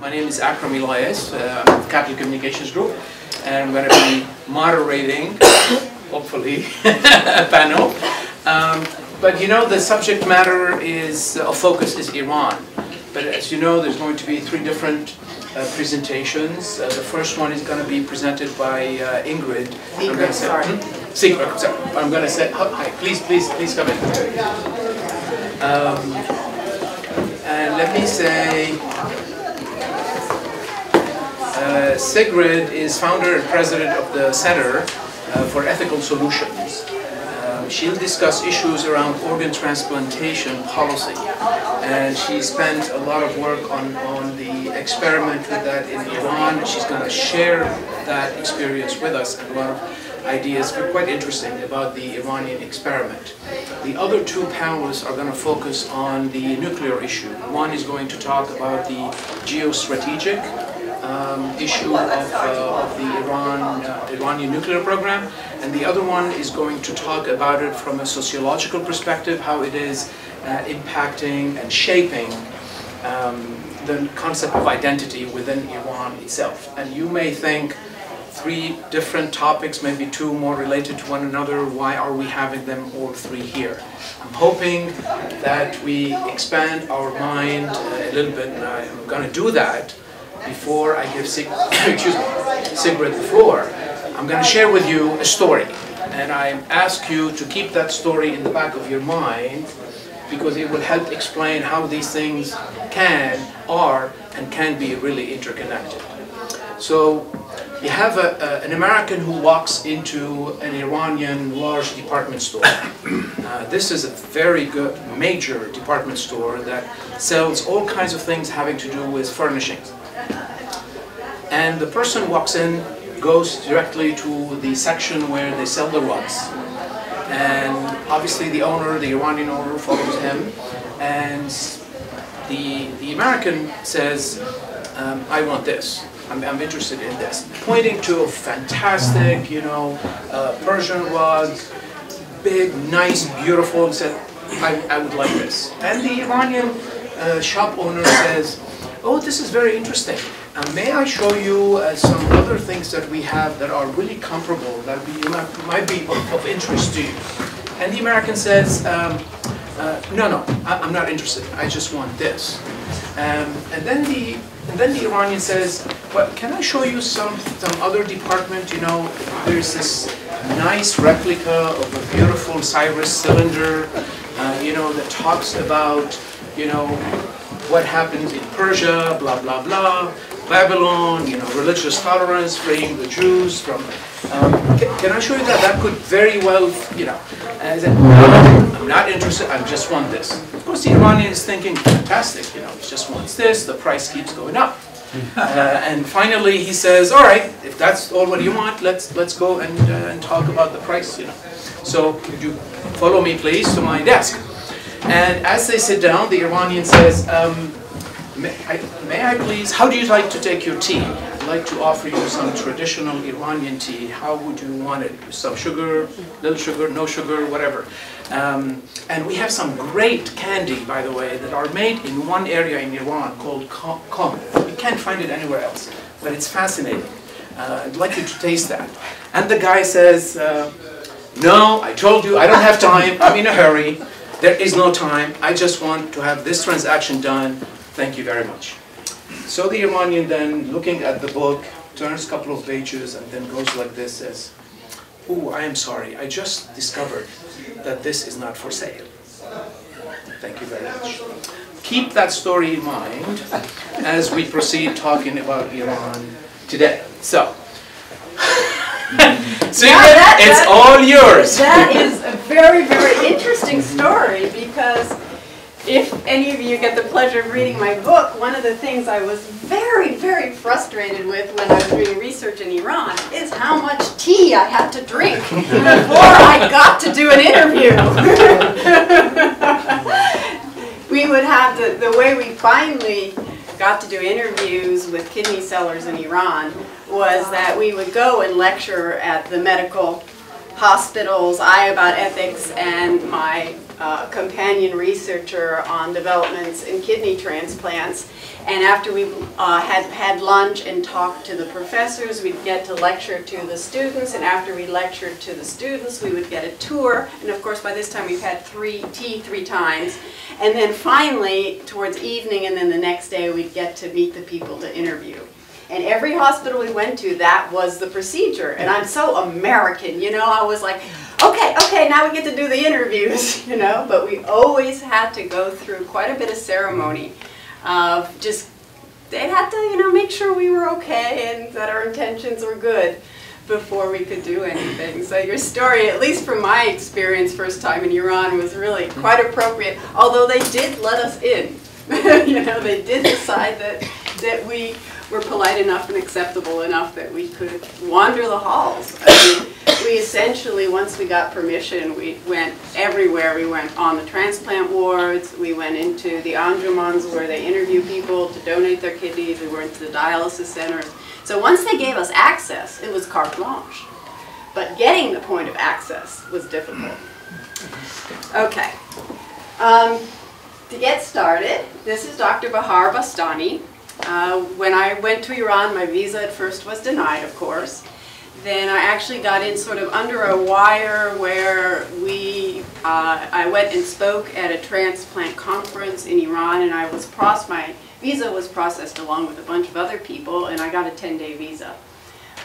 My name is Akram Elias. I'm with Capital Communications Group, and I'm going to be moderating, hopefully, a panel. But you know, the subject matter is, of focus is Iran. But as you know, there's going to be 3 different presentations. The first one is going to be presented by Ingrid. Sigrid, sorry. Sigrid, sorry. I'm going to say, hi, please come in. And let me say, Sigrid is founder and president of the Center for Ethical Solutions. She'll discuss issues around organ transplantation policy, and she spent a lot of work on the experiment with that in Iran. She's going to share that experience with us and a lot of ideas quite interesting about the Iranian experiment. The other 2 panelists are going to focus on the nuclear issue. One is going to talk about the geostrategic issue of the Iranian nuclear program, and the other one is going to talk about it from a sociological perspective, how it is impacting and shaping the concept of identity within Iran itself. And you may think 3 different topics, maybe 2 more related to one another. Why are we having them all 3 here? I'm hoping that we expand our mind a little bit, and I'm going to do that before I give Sigrid the floor. I'm going to share with you a story, and I ask you to keep that story in the back of your mind, because it will help explain how these things are, and can be really interconnected. So, you have an American who walks into an Iranian large department store. This is a very good, major department store that sells all kinds of things having to do with furnishings. And the person walks in, goes directly to the section where they sell the rugs. And obviously the owner, the Iranian owner, follows him. And the American says, I want this. I'm interested in this. Pointing to a fantastic, Persian rug, big, nice, beautiful, and said, I would like this. And the Iranian shop owner says, oh, this is very interesting. May I show you some other things that we have that are really comparable, that might be of interest to you? And the American says, no, I'm not interested. I just want this. And then the Iranian says, well, can I show you some other department? There's this nice replica of a beautiful Cyrus cylinder, that talks about, what happens in Persia, blah, blah, blah, Babylon, religious tolerance, freeing the Jews from... can I show you that? That could very well, And I said, no, I'm not interested, I just want this. Of course, the Iranian is thinking, fantastic, he just wants this, the price keeps going up. And finally he says, all right, if that's all what you want, let's go and talk about the price, So, could you follow me, please, to my desk? And as they sit down, the Iranian says, may I please, how do you like to take your tea? I'd like to offer you some traditional Iranian tea. How would you want it? Some sugar, little sugar, no sugar, whatever. And we have some great candy, by the way, that are made in one area in Iran called Compensated. You can't find it anywhere else, but it's fascinating. I'd like you to taste that. And the guy says, no, I told you, I don't have time, I'm in a hurry. There is no time, I just want to have this transaction done. Thank you very much. So the Iranian then, looking at the book, turns a couple of pages and then goes like this, says, oh, I am sorry, I just discovered that this is not for sale. Thank you very much. Keep that story in mind as we proceed talking about Iran today. So, Sigrid, it's all yours. That is a very, very interesting story, because if any of you get the pleasure of reading my book, one of the things I was very, very frustrated with when I was doing research in Iran is how much tea I had to drink before I got to do an interview. We would have the way we finally got to do interviews with kidney sellers in Iran was that we would go and lecture at the medical hospitals, I about ethics, and my companion researcher on developments in kidney transplants. And after we had lunch and talked to the professors, we'd get to lecture to the students, and after we lectured to the students, we would get a tour. And of course, by this time, we've had tea three times. And then finally, towards evening, and then the next day, we'd get to meet the people to interview. And every hospital we went to, that was the procedure. And I'm so American, you know, I was like, okay, now we get to do the interviews, you know. But we always had to go through quite a bit of ceremony of just, they had to, you know, make sure we were okay and that our intentions were good before we could do anything. So your story, at least from my experience first time in Iran, was really quite appropriate, although they did let us in. You know, they did decide that we were polite enough and acceptable enough that we could wander the halls. I mean, we essentially, once we got permission, we went everywhere. We went on the transplant wards, we went into the Anjumans where they interview people to donate their kidneys, we went to the dialysis centers. So once they gave us access, it was carte blanche. But getting the point of access was difficult. Okay. To get started, this is Dr. Bahar Bastani. When I went to Iran, my visa at first was denied, of course. Then I actually got in sort of under a wire where I went and spoke at a transplant conference in Iran, and my visa was processed along with a bunch of other people, and I got a 10-day visa.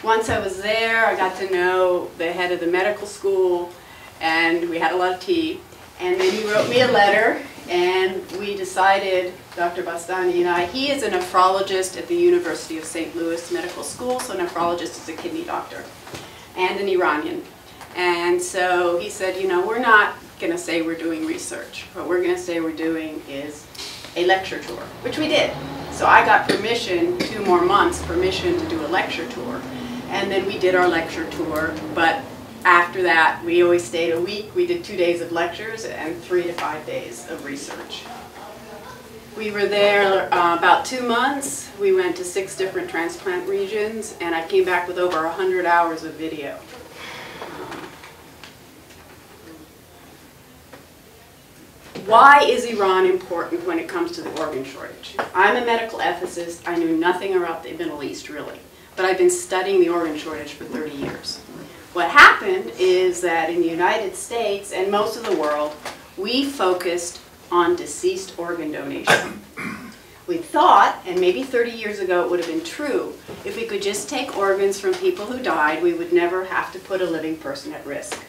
Once I was there, I got to know the head of the medical school, and we had a lot of tea. And then he wrote me a letter, and we decided, Dr. Bastani and I, he is a nephrologist at the University of St. Louis Medical School, so a nephrologist is a kidney doctor, and an Iranian. And so he said, you know, we're not going to say we're doing research. What we're going to say we're doing is a lecture tour, which we did. So I got permission, 2 more months, permission to do a lecture tour. And then we did our lecture tour, but after that, we always stayed a week. We did 2 days of lectures and 3 to 5 days of research. We were there about 2 months. We went to 6 different transplant regions, and I came back with over 100 hours of video. Why is Iran important when it comes to the organ shortage? I'm a medical ethicist. I knew nothing about the Middle East, really, but I've been studying the organ shortage for 30 years. What happened is that in the United States and most of the world, we focused on deceased organ donation. We thought, and maybe 30 years ago it would have been true, if we could just take organs from people who died, we would never have to put a living person at risk.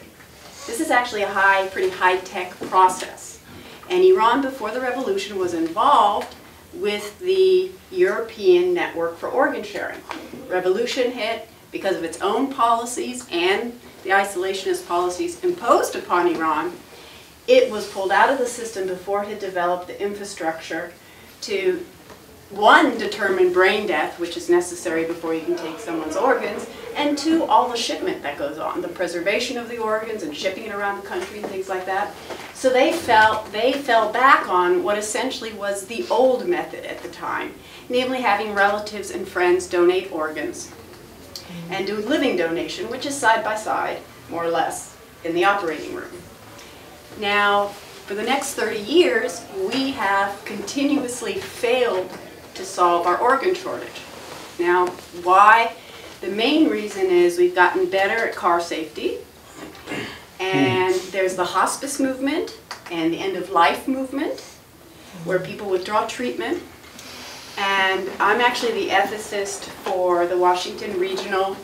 This is actually a pretty high-tech process. And Iran, before the revolution, was involved with the European Network for Organ Sharing. Revolution hit. Because of its own policies and the isolationist policies imposed upon Iran, it was pulled out of the system before it had developed the infrastructure to, 1, determine brain death, which is necessary before you can take someone's organs, and 2, all the shipment that goes on, the preservation of the organs and shipping it around the country and things like that. So they fell back on what essentially was the old method at the time, namely having relatives and friends donate organs and do living donation, which is side by side, more or less, in the operating room. Now, for the next 30 years, we have continuously failed to solve our organ shortage. Now, why? The main reason is we've gotten better at car safety, and there's the hospice movement and the end-of-life movement, where people withdraw treatment. And I'm actually the ethicist for the Washington Regional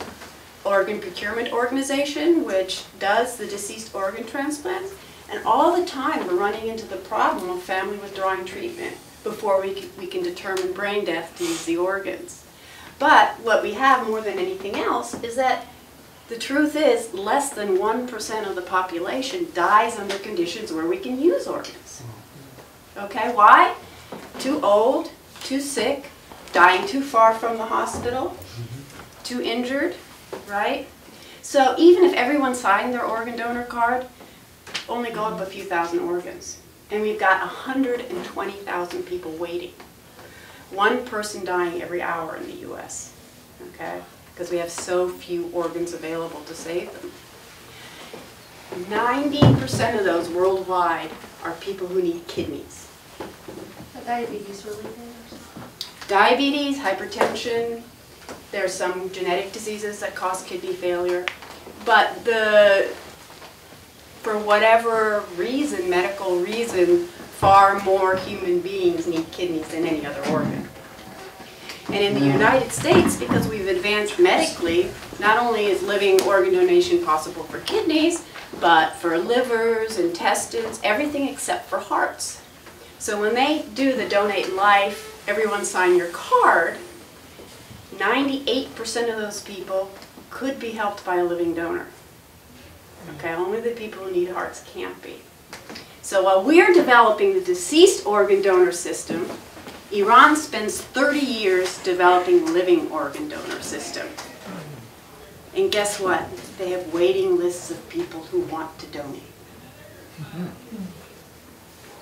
Organ Procurement Organization, which does the deceased organ transplants. And all the time we're running into the problem of family withdrawing treatment before we can determine brain death to use the organs. But what we have more than anything else is that the truth is less than 1% of the population dies under conditions where we can use organs. Okay, why? Too old, too sick, dying too far from the hospital, too injured, right? So even if everyone signed their organ donor card, only go up a few thousand organs. And we've got 120,000 people waiting. 1 person dying every hour in the US, okay? Because we have so few organs available to save them. 90% of those worldwide are people who need kidneys. Diabetes related? Diabetes, hypertension, there's some genetic diseases that cause kidney failure, but for whatever reason, medical reason, far more human beings need kidneys than any other organ. And in the United States, because we've advanced medically, not only is living organ donation possible for kidneys, but for livers, intestines, everything except for hearts. So when they do the Donate Life, everyone sign your card, 98% of those people could be helped by a living donor. Okay, only the people who need hearts can't be. So while we're developing the deceased organ donor system, Iran spends 30 years developing the living organ donor system. And guess what? They have waiting lists of people who want to donate.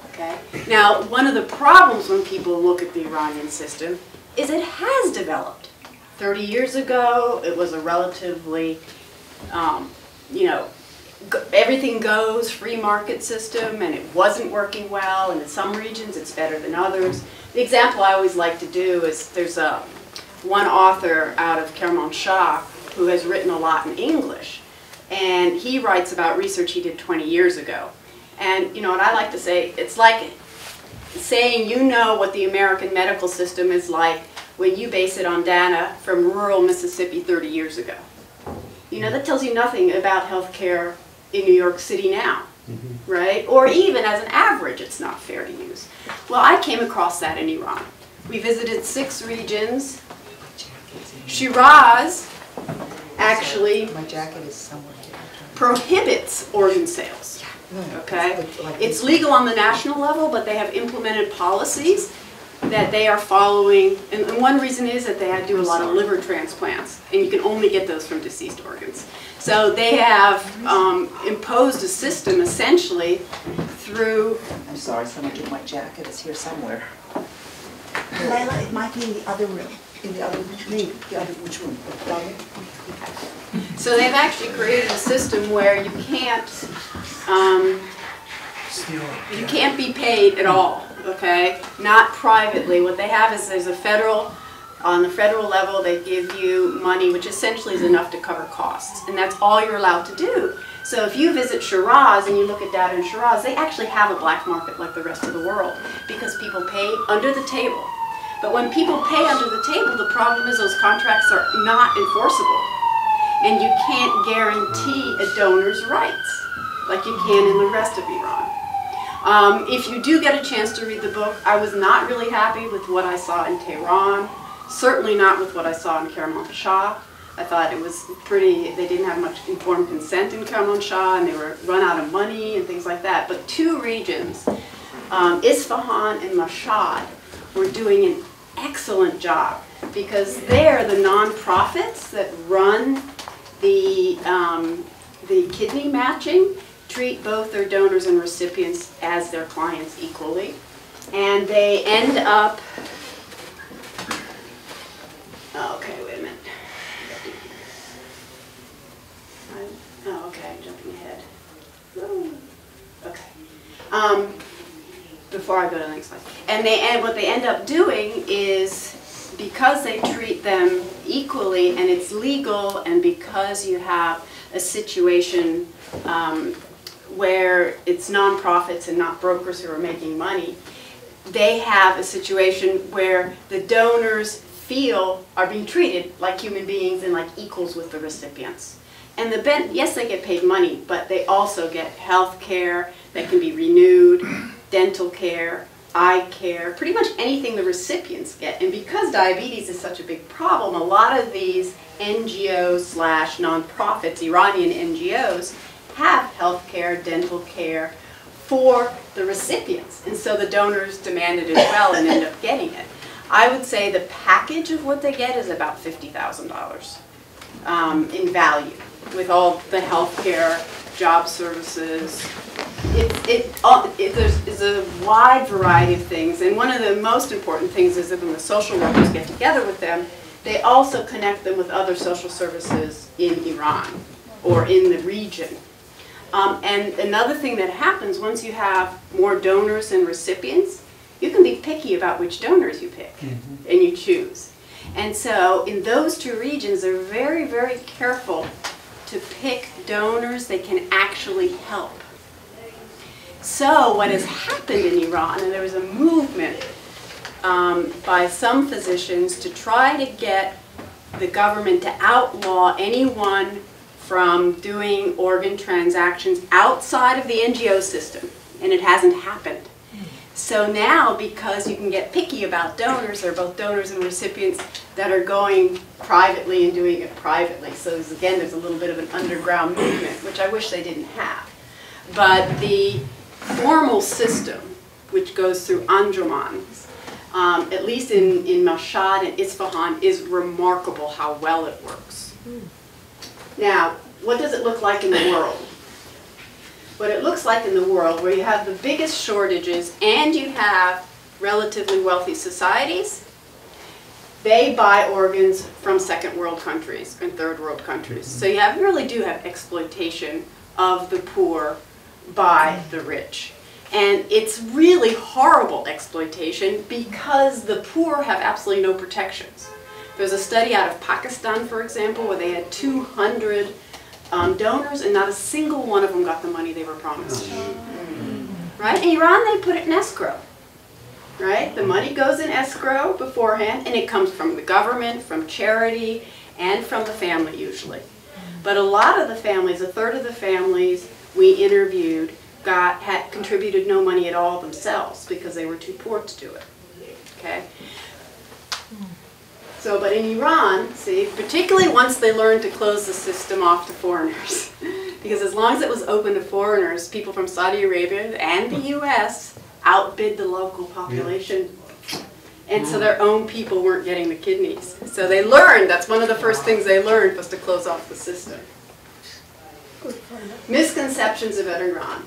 Okay? Now, one of the problems when people look at the Iranian system is it has developed. 30 years ago, it was a relatively, everything goes, free market system, and it wasn't working well, and in some regions it's better than others. The example I always like to do is there's one author out of Kermanshah who has written a lot in English, and he writes about research he did 20 years ago. And you know what I like to say, it's like saying you know what the American medical system is like when you base it on data from rural Mississippi 30 years ago. You know, that tells you nothing about healthcare in New York City now, right? Or even as an average, it's not fair to use. Well, I came across that in Iran. We visited 6 regions. Shiraz actually prohibits organ sales. Okay? It's legal on the national level, but they have implemented policies that they are following, and one reason is that they do a lot of liver transplants, and you can only get those from deceased organs. So they have imposed a system essentially through... I'm sorry, someone took my jacket. It's here somewhere. Layla, it might be in the other room. In the other room. The other, which room? So they've actually created a system where you can't be paid at all, okay? Not privately. What they have is there's on the federal level, they give you money, which essentially is enough to cover costs, and that's all you're allowed to do. So if you visit Shiraz and you look at data in Shiraz, they actually have a black market like the rest of the world because people pay under the table. But when people pay under the table, the problem is those contracts are not enforceable, and you can't guarantee a donor's rights like you can in the rest of Iran. If you do get a chance to read the book, I was not really happy with what I saw in Tehran, certainly not with what I saw in Kermanshah. I thought it was they didn't have much informed consent in Kermanshah, and they were run out of money and things like that. But 2 regions, Isfahan and Mashhad, were doing an excellent job because they're the non-profits that run the kidney matching, treat both their donors and recipients as their clients equally. And they end up, okay, wait a minute. Oh, okay, I'm jumping ahead. Okay. Before I go to the next slide. And what they end up doing is, because they treat them equally and it's legal, and because you have a situation where it's nonprofits and not brokers who are making money, they have a situation where the donors are being treated like human beings and like equals with the recipients. And yes, they get paid money, but they also get health care that can be renewed, dental care, eye care, pretty much anything the recipients get. And because diabetes is such a big problem, a lot of these NGOs / nonprofits, Iranian NGOs, have health care, dental care for the recipients. And so the donors demand it as well and end up getting it. I would say the package of what they get is about $50,000 in value, with all the health care, job services. There's a wide variety of things, and one of the most important things is that when the social workers get together with them, they also connect them with other social services in Iran or in the region. And another thing that happens once you have more donors and recipients, you can be picky about which donors you pick and you choose. And so in those two regions, they're very, very careful to pick donors they can actually help. So what has happened in Iran, and there was a movement by some physicians to try to get the government to outlaw anyone from doing organ transactions outside of the NGO system, and it hasn't happened. So now, because you can get picky about donors, there are both donors and recipients that are going privately and doing it privately. So again, there's a little bit of an underground movement, which I wish they didn't have. But the formal system, which goes through Anjumans, at least in Mashhad and Isfahan, is remarkable how well it works. Now, what does it look like in the world? What it looks like in the world, where you have the biggest shortages and you have relatively wealthy societies, they buy organs from second world countries and third world countries. So you really do have exploitation of the poor by the rich. And it's really horrible exploitation because the poor have absolutely no protections. There's a study out of Pakistan, for example, where they had 200 donors and not a single one of them got the money they were promised. Right? In Iran, they put it in escrow. Right? The money goes in escrow beforehand, and it comes from the government, from charity, and from the family usually. But a lot of the families, a third of the families we interviewed, had contributed no money at all themselves because they were too poor to do it. Okay? So, but in Iran, see, particularly once they learned to close the system off to foreigners, because as long as it was open to foreigners, people from Saudi Arabia and the US outbid the local population. And so their own people weren't getting the kidneys. So they learned, that's one of the first things they learned, was to close off the system. Misconceptions about Iran.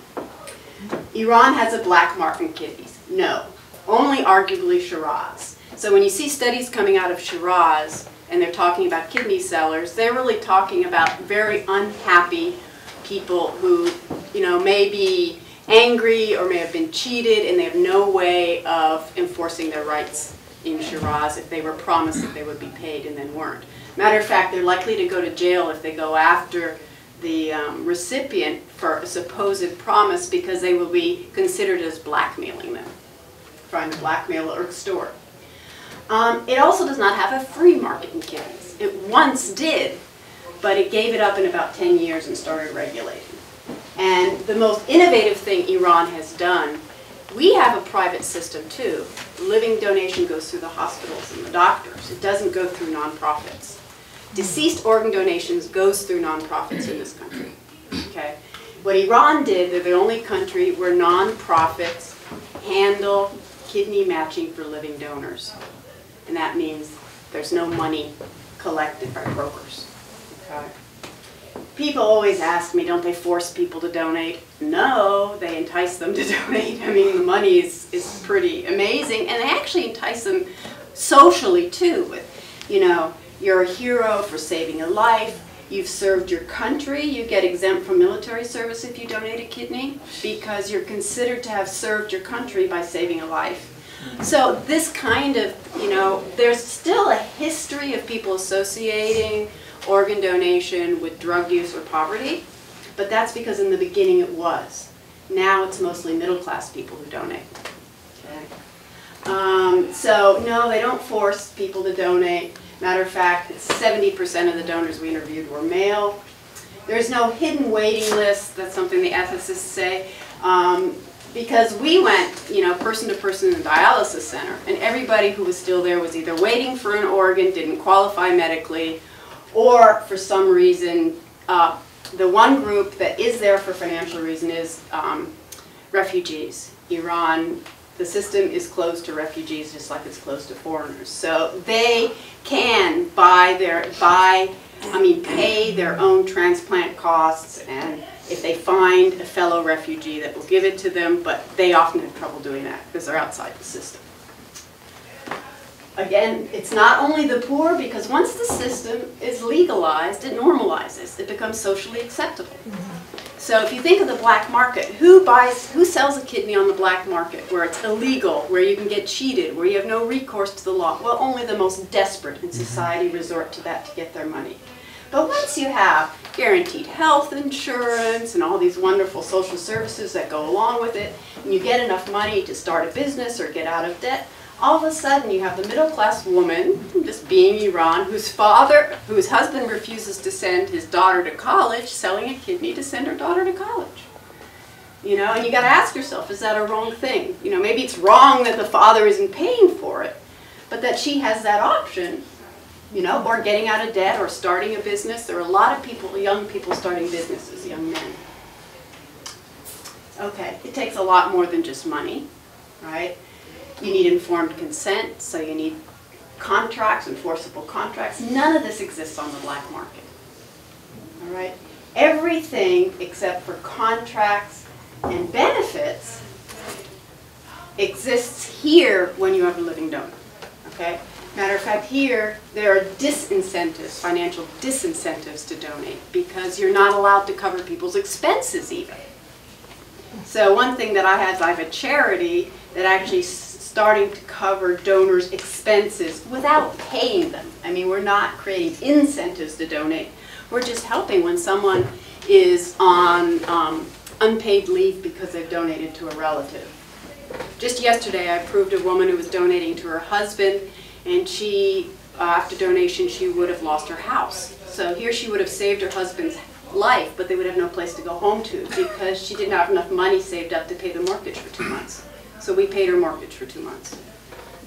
Iran has a black market in kidneys. No, only arguably Shiraz. So when you see studies coming out of Shiraz and they're talking about kidney sellers, they're really talking about very unhappy people who, you know, may be angry or may have been cheated and they have no way of enforcing their rights in Shiraz if they were promised that they would be paid and then weren't. Matter of fact, they're likely to go to jail if they go after the recipient for a supposed promise because they will be considered as blackmailing them, trying to blackmail or extort. It also does not have a free market in kidneys. It once did, but it gave it up in about 10 years and started regulating. And the most innovative thing Iran has done, we have a private system too. Living donation goes through the hospitals and the doctors. It doesn't go through nonprofits. Deceased organ donations goes through nonprofits in this country. Okay? What Iran did, they're the only country where nonprofits handle kidney matching for living donors. And that means there's no money collected by brokers. Okay? People always ask me, don't they force people to donate? No, they entice them to donate. I mean, the money is pretty amazing. And they actually entice them socially, too. With, you know, you're a hero for saving a life. You've served your country. You get exempt from military service if you donate a kidney because you're considered to have served your country by saving a life. So this kind of, you know, there's still a history of people associating organ donation with drug use or poverty, but that's because in the beginning it was. Now it's mostly middle-class people who donate. Okay. So no, they don't force people to donate. Matter of fact, 70% of the donors we interviewed were male. There's no hidden waiting list. That's something the ethicists say. Because we went, you know, person to person in the dialysis center, and everybody who was still there was either waiting for an organ, didn't qualify medically, or for some reason, the one group that is there for financial reason is refugees. Iran, the system is closed to refugees just like it's closed to foreigners. So they can pay their own transplant costs, and if they find a fellow refugee that will give it to them, but they often have trouble doing that because they're outside the system. Again, it's not only the poor, because once the system is legalized, it normalizes. It becomes socially acceptable. So if you think of the black market, who sells a kidney on the black market where it's illegal, where you can get cheated, where you have no recourse to the law? Well, only the most desperate in society resort to that to get their money. But once you have guaranteed health insurance and all these wonderful social services that go along with it, and you get enough money to start a business or get out of debt, all of a sudden you have the middle-class woman, just being Iran, whose husband refuses to send his daughter to college, selling a kidney to send her daughter to college. You know, and you got to ask yourself, is that a wrong thing? You know, maybe it's wrong that the father isn't paying for it, but that she has that option, you know, or getting out of debt or starting a business. There are a lot of people, young people starting businesses, young men. Okay, it takes a lot more than just money, right? You need informed consent, so you need contracts, enforceable contracts. None of this exists on the black market. All right? Everything except for contracts and benefits exists here when you have a living donor. Okay? Matter of fact, here there are disincentives, financial disincentives to donate because you're not allowed to cover people's expenses even. So one thing that I have a charity that actually starting to cover donors' expenses without paying them. I mean, we're not creating incentives to donate. We're just helping when someone is on unpaid leave because they've donated to a relative. Just yesterday, I approved a woman who was donating to her husband, and she, after donation, she would have lost her house. So here she would have saved her husband's life, but they would have no place to go home to because she didn't have enough money saved up to pay the mortgage for 2 months. So we paid her mortgage for 2 months.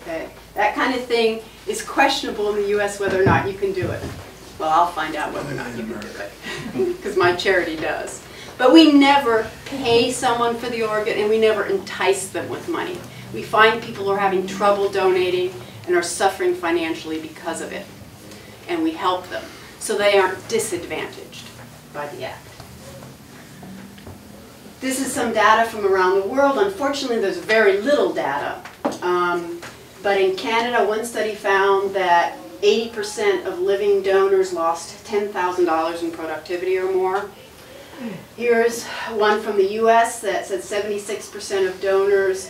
Okay? That kind of thing is questionable in the U.S. whether or not you can do it. Well, I'll find out whether or not you can do it, because my charity does. But we never pay someone for the organ, and we never entice them with money. We find people who are having trouble donating and are suffering financially because of it, and we help them so they aren't disadvantaged by the act. This is some data from around the world. Unfortunately, there's very little data. But in Canada, one study found that 80% of living donors lost $10,000 in productivity or more. Here's one from the US that said 76% of donors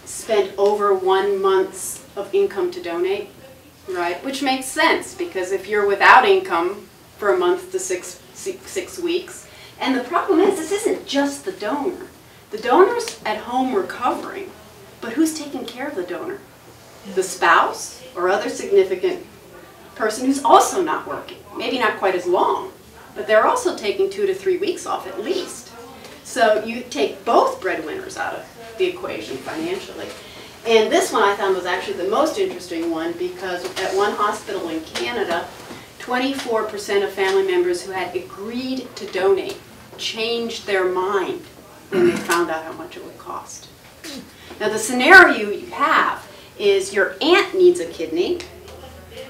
spent over 1 month of income to donate, right? Which makes sense, because if you're without income for a month to six weeks, and the problem is, this isn't just the donor. The donor's at home recovering, but who's taking care of the donor? The spouse or other significant person who's also not working. Maybe not quite as long, but they're also taking 2 to 3 weeks off at least. So you take both breadwinners out of the equation financially. And this one I found was actually the most interesting one, because at one hospital in Canada, 24% of family members who had agreed to donate changed their mind when they found out how much it would cost. Now the scenario you have is your aunt needs a kidney,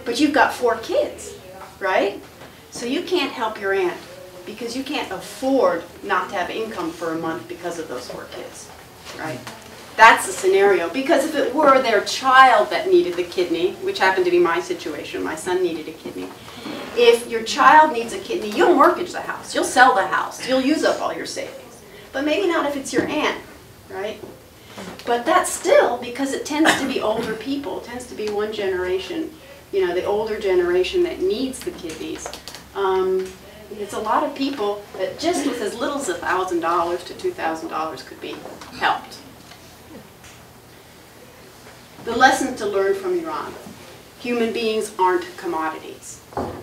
but you've got 4 kids, right? So you can't help your aunt because you can't afford not to have income for a month because of those 4 kids, right? That's the scenario, because if it were their child that needed the kidney, which happened to be my situation, my son needed a kidney. If your child needs a kidney, you'll mortgage the house, you'll sell the house, you'll use up all your savings. But maybe not if it's your aunt, right? But that's still, because it tends to be older people, it tends to be one generation, you know, the older generation that needs the kidneys. It's a lot of people that just with as little as $1,000 to $2,000 could be helped. The lesson to learn from Iran: human beings aren't commodities.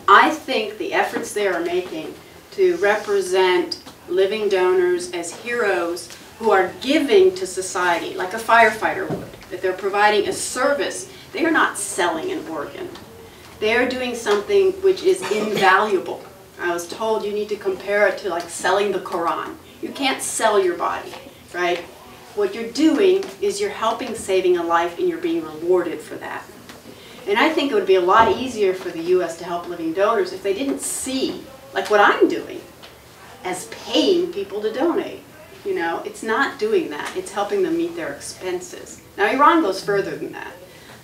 I think the efforts they are making to represent living donors as heroes who are giving to society, like a firefighter would, that they're providing a service. They are not selling an organ. They are doing something which is invaluable. I was told you need to compare it to like selling the Quran. You can't sell your body, right? What you're doing is you're helping saving a life, and you're being rewarded for that. And I think it would be a lot easier for the U.S. to help living donors if they didn't see, like what I'm doing, as paying people to donate. You know, it's not doing that. It's helping them meet their expenses. Now, Iran goes further than that.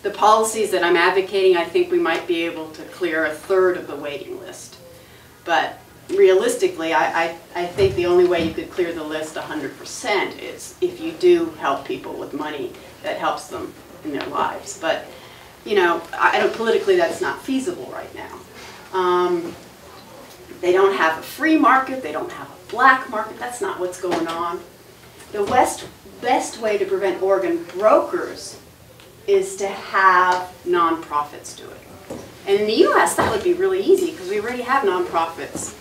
The policies that I'm advocating, I think we might be able to clear 1/3 of the waiting list. But realistically, I think the only way you could clear the list 100% is if you do help people with money that helps them in their lives. But, you know, I don't, politically that's not feasible right now. They don't have a free market, they don't have a black market, that's not what's going on. The best way to prevent organ brokers is to have nonprofits do it. And in the US, that would be really easy because we already have nonprofits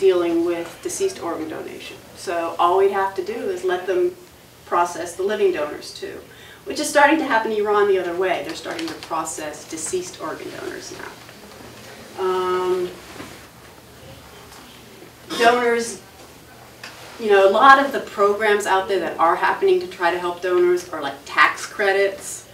dealing with deceased organ donation. So all we'd have to do is let them process the living donors too, which is starting to happen in Iran the other way. They're starting to process deceased organ donors now. Donors, you know, a lot of the programs out there that are happening to try to help donors are like tax credits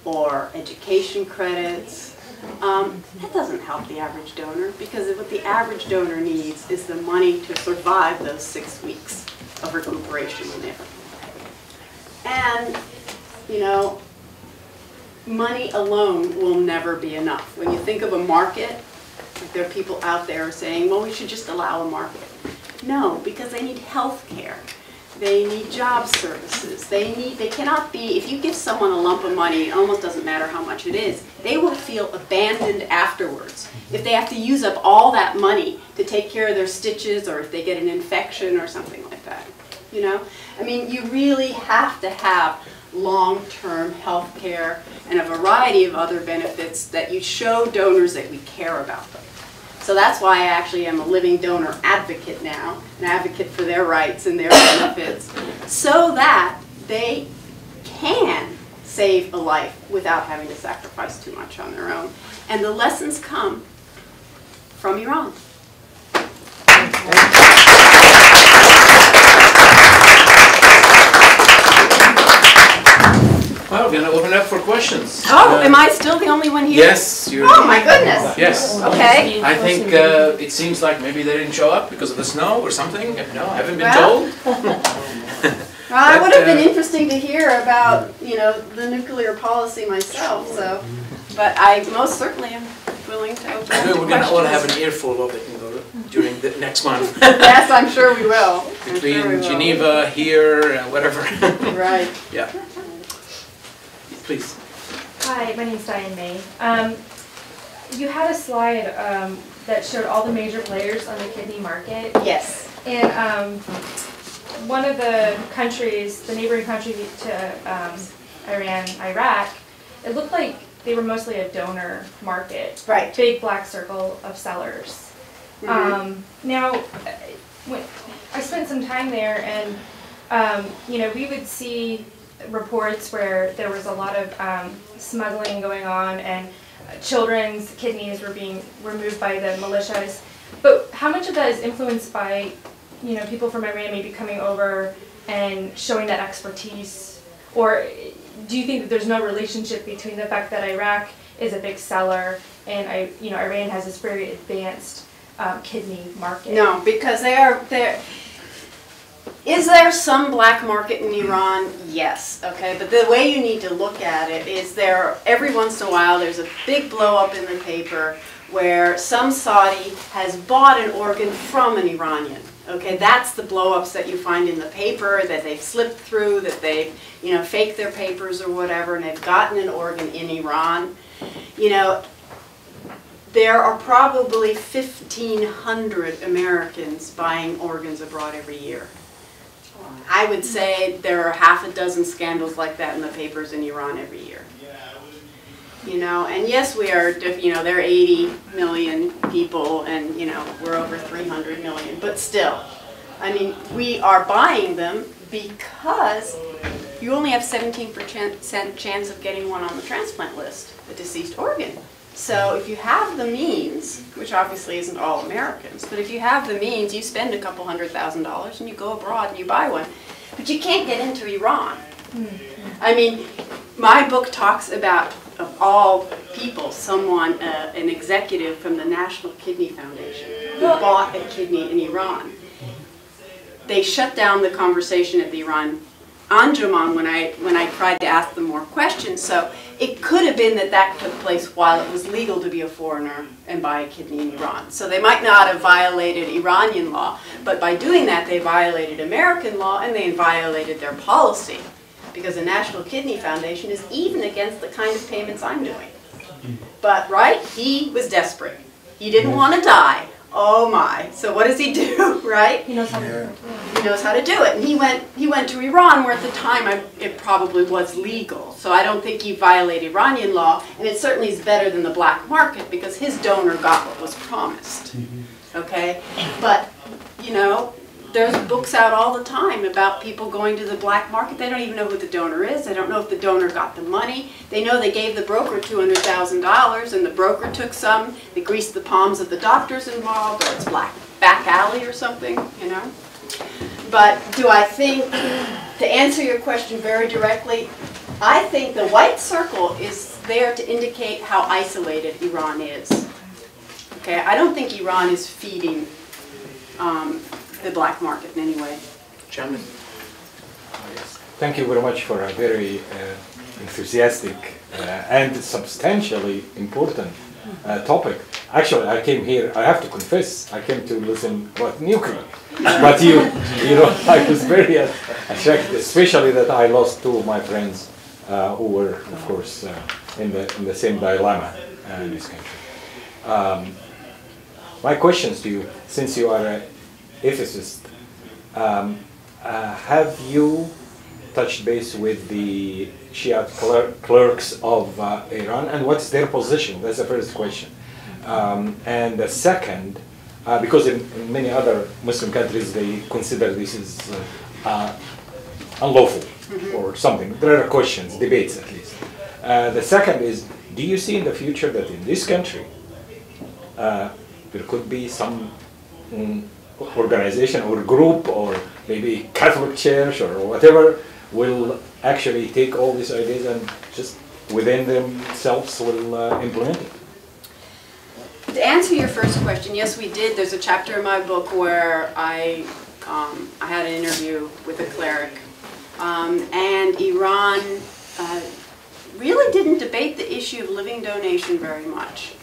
or education credits. That doesn't help the average donor because what the average donor needs is the money to survive those 6 weeks of recuperation when they have to pay. And, you know, money alone will never be enough. When you think of a market, there are people out there saying, well, we should just allow a market. No, because they need health care. They need job services. They cannot be, if you give someone a lump of money, it almost doesn't matter how much it is, they will feel abandoned afterwards. If they have to use up all that money to take care of their stitches or if they get an infection or something like that, you know? I mean, you really have to have long-term health care and a variety of other benefits that you show donors that we care about them. So that's why I actually am a living donor advocate now, an advocate for their rights and their benefits, so that they can save a life without having to sacrifice too much on their own. And the lessons come from Iran. Well, we're going to open up for questions. Oh, am I still the only one here? Yes, you're. Oh my goodness. Yes. Okay. I think it seems like maybe they didn't show up because of the snow or something. No, I haven't been told. Well, it would have been interesting to hear about, you know, the nuclear policy myself. So, but I most certainly am willing to open up. We're going to all have an earful of it, you know, during the next month. Yes, I'm sure we will. Between Geneva, here, and whatever. Right. Yeah. Please. Hi, my name's Diane May. You had a slide that showed all the major players on the kidney market. Yes. And one of the countries, the neighboring country to Iran, Iraq, it looked like they were mostly a donor market. Right. Big black circle of sellers. Now, I spent some time there, and you know, we would see reports where there was a lot of smuggling going on, and children's kidneys were being removed by the militias. But how much of that is influenced by, you know, people from Iran maybe coming over and showing that expertise? Or do you think that there's no relationship between the fact that Iraq is a big seller and you know, Iran has this very advanced kidney market? No, because they're. Is there some black market in Iran? Yes, okay, but the way you need to look at it is every once in a while there's a big blow up in the paper where some Saudi has bought an organ from an Iranian. Okay, that's the blow ups that you find in the paper, that they've slipped through, that they've, you know, faked their papers or whatever, and they've gotten an organ in Iran. You know, there are probably 1,500 Americans buying organs abroad every year. I would say there are half a dozen scandals like that in the papers in Iran every year. You know, and yes, we are, you know, there are 80 million people and, you know, we're over 300 million, but still, I mean, we are buying them because you only have 17% chance of getting one on the transplant list, a deceased organ. So if you have the means, which obviously isn't all Americans, but if you have the means, you spend a couple $100,000 and you go abroad and you buy one. But you can't get into Iran. I mean, my book talks about, of all people, someone, an executive from the National Kidney Foundation who bought a kidney in Iran. They shut down the conversation at the Anjuman when I tried to ask them more questions. So it could have been that that took place while it was legal to be a foreigner and buy a kidney in Iran. So they might not have violated Iranian law, but by doing that they violated American law and they violated their policy, because the National Kidney Foundation is even against the kind of payments I'm doing. But, right, he was desperate. He didn't want to die. Oh my. So what does he do, right? He knows how to do it. He knows how to do it. And he went to Iran, where at the time it probably was legal. So I don't think he violated Iranian law, and it certainly is better than the black market because his donor got what was promised. Okay? But, you know, there's books out all the time about people going to the black market. They don't even know who the donor is. They don't know if the donor got the money. They know they gave the broker $200,000 and the broker took some. They greased the palms of the doctors involved, or it's back alley or something, you know. But do I think, to answer your question very directly, I think the white circle is there to indicate how isolated Iran is. Okay, I don't think Iran is feeding the black market in any way. Gentlemen. Thank you very much for a very enthusiastic and substantially important topic. Actually, I came here, I have to confess, I came to listen about nuclear. But you know, I was very attracted, especially that I lost two of my friends who were, of course, in the same dilemma in this country. My questions to you, since you are an ethicist, have you touched base with the Shiite clerks of Iran, and what's their position? That's the first question. And the second, because in many other Muslim countries they consider this as unlawful or something. There are questions, debates at least. The second is, do you see in the future that in this country there could be some organization or group or maybe Catholic Church or whatever will actually take all these ideas and just within themselves will implement it? To answer your first question, yes, we did. There's a chapter in my book where I had an interview with a cleric, and Iran really didn't debate the issue of living donation very much.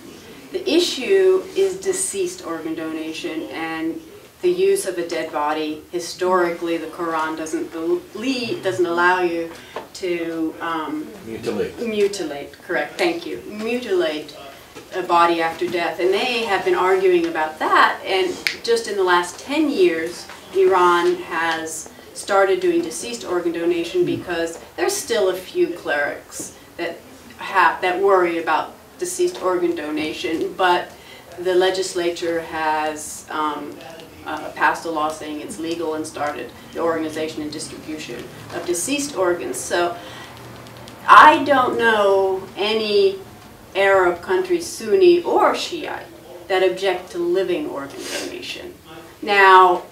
The issue is deceased organ donation and the use of a dead body. Historically, the Quran doesn't allow you to mutilate. Correct. Thank you. Mutilate a body after death, and they have been arguing about that. And just in the last 10 years, Iran has started doing deceased organ donation because there's still a few clerics that worry about deceased organ donation, but the legislature has passed a law saying it's legal and started the organization and distribution of deceased organs. So I don't know any Arab countries, Sunni or Shiite, that object to living organ donation. Now,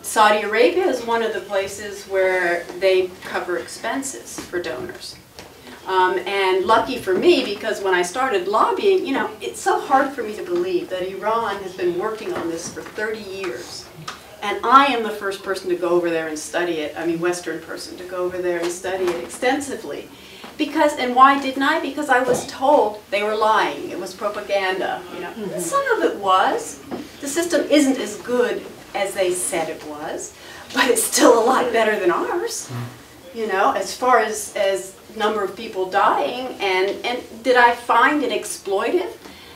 Saudi Arabia is one of the places where they cover expenses for donors. And lucky for me, because when I started lobbying, you know, it's so hard for me to believe that Iran has been working on this for 30 years. And I am the first person to go over there and study it, I mean Western person to go over there and study it extensively. Because, and why didn't I? Because I was told they were lying. It was propaganda, you know. And some of it was. The system isn't as good as they said it was, but it's still a lot better than ours. You know, as far as number of people dying, and did I find it exploitive?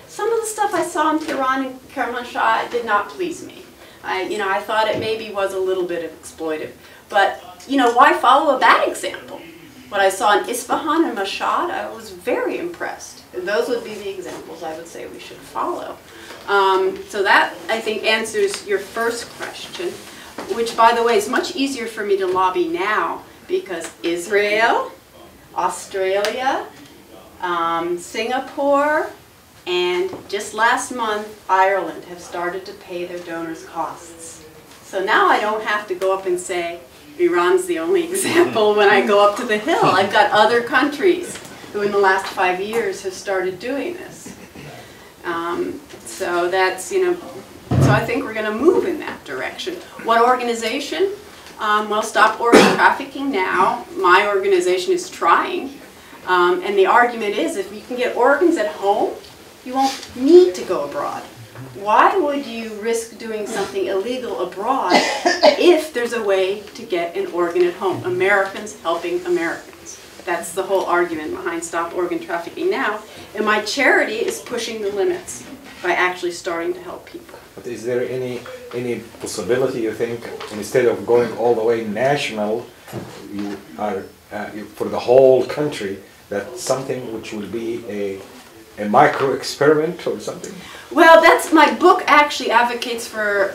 Some of the stuff I saw in Tehran and Kermanshah did not please me. I thought it maybe was a little bit of exploitive. But, you know, why follow a bad example? What I saw in Isfahan and Mashhad, I was very impressed. And those would be the examples I would say we should follow. So that, I think, answers your first question, which, by the way, is much easier for me to lobby now because Israel, Australia, Singapore, and just last month, Ireland have started to pay their donors' costs. So now I don't have to go up and say, Iran's the only example when I go up to the hill. I've got other countries who in the last 5 years have started doing this. So that's, you know, so I think we're going to move in that direction. What organization? Well, Stop Organ Trafficking Now, my organization is trying. And the argument is if you can get organs at home, you won't need to go abroad. Why would you risk doing something illegal abroad if there's a way to get an organ at home? Americans helping Americans. That's the whole argument behind Stop Organ Trafficking Now. And my charity is pushing the limits by actually starting to help people. But is there any possibility, you think, instead of going all the way national, you are for the whole country, that something which will be a micro-experiment or something? Well, that's my book actually advocates for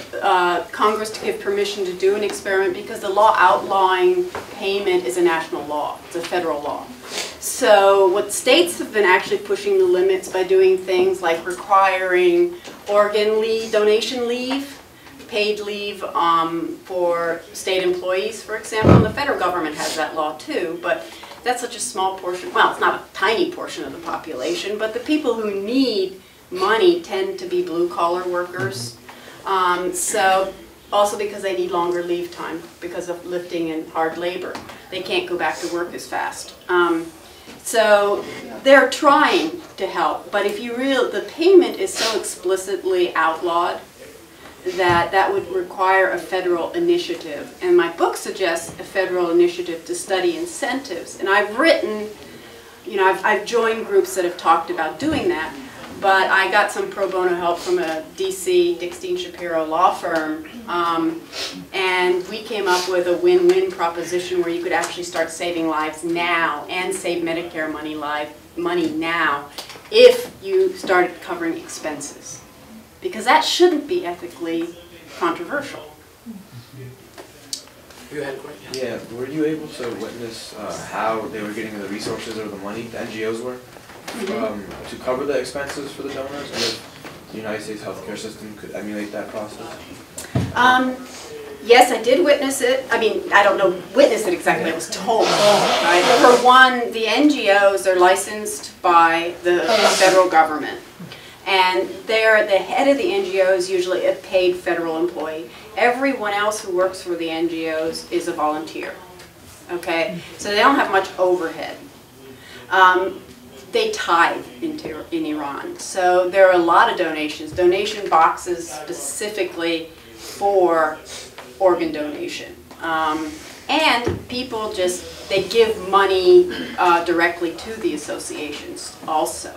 Congress to give permission to do an experiment because the law outlawing payment is a national law. It's a federal law. So what states have been actually pushing the limits by doing things like requiring organ leave, donation leave, paid leave for state employees, for example. And the federal government has that law too, but that's such a small portion. Well, it's not a tiny portion of the population, but the people who need money tend to be blue-collar workers. So also because they need longer leave time because of lifting and hard labor. They can't go back to work as fast. So they're trying to help, but if the payment is so explicitly outlawed that would require a federal initiative. And my book suggests a federal initiative to study incentives. And I've written, I've joined groups that have talked about doing that, but I got some pro bono help from a DC, Dickstein Shapiro law firm, and we came up with a win-win proposition where you could actually start saving lives now and save Medicare money now if you started covering expenses. Because that shouldn't be ethically controversial. You had a question? Yeah, were you able to witness how they were getting the resources or the money, the NGOs were, to cover the expenses for the donors, and if the United States healthcare system could emulate that process? Yes, I did witness it. I mean, I don't know, witness it exactly, I was told. Right? For one, the NGOs are licensed by the federal government. And they're the head of the NGO is usually a paid federal employee. Everyone else who works for the NGOs is a volunteer. Okay, so they don't have much overhead. They tithe in Iran, so there are a lot of donations. Donation boxes specifically for organ donation, and people they give money directly to the associations also.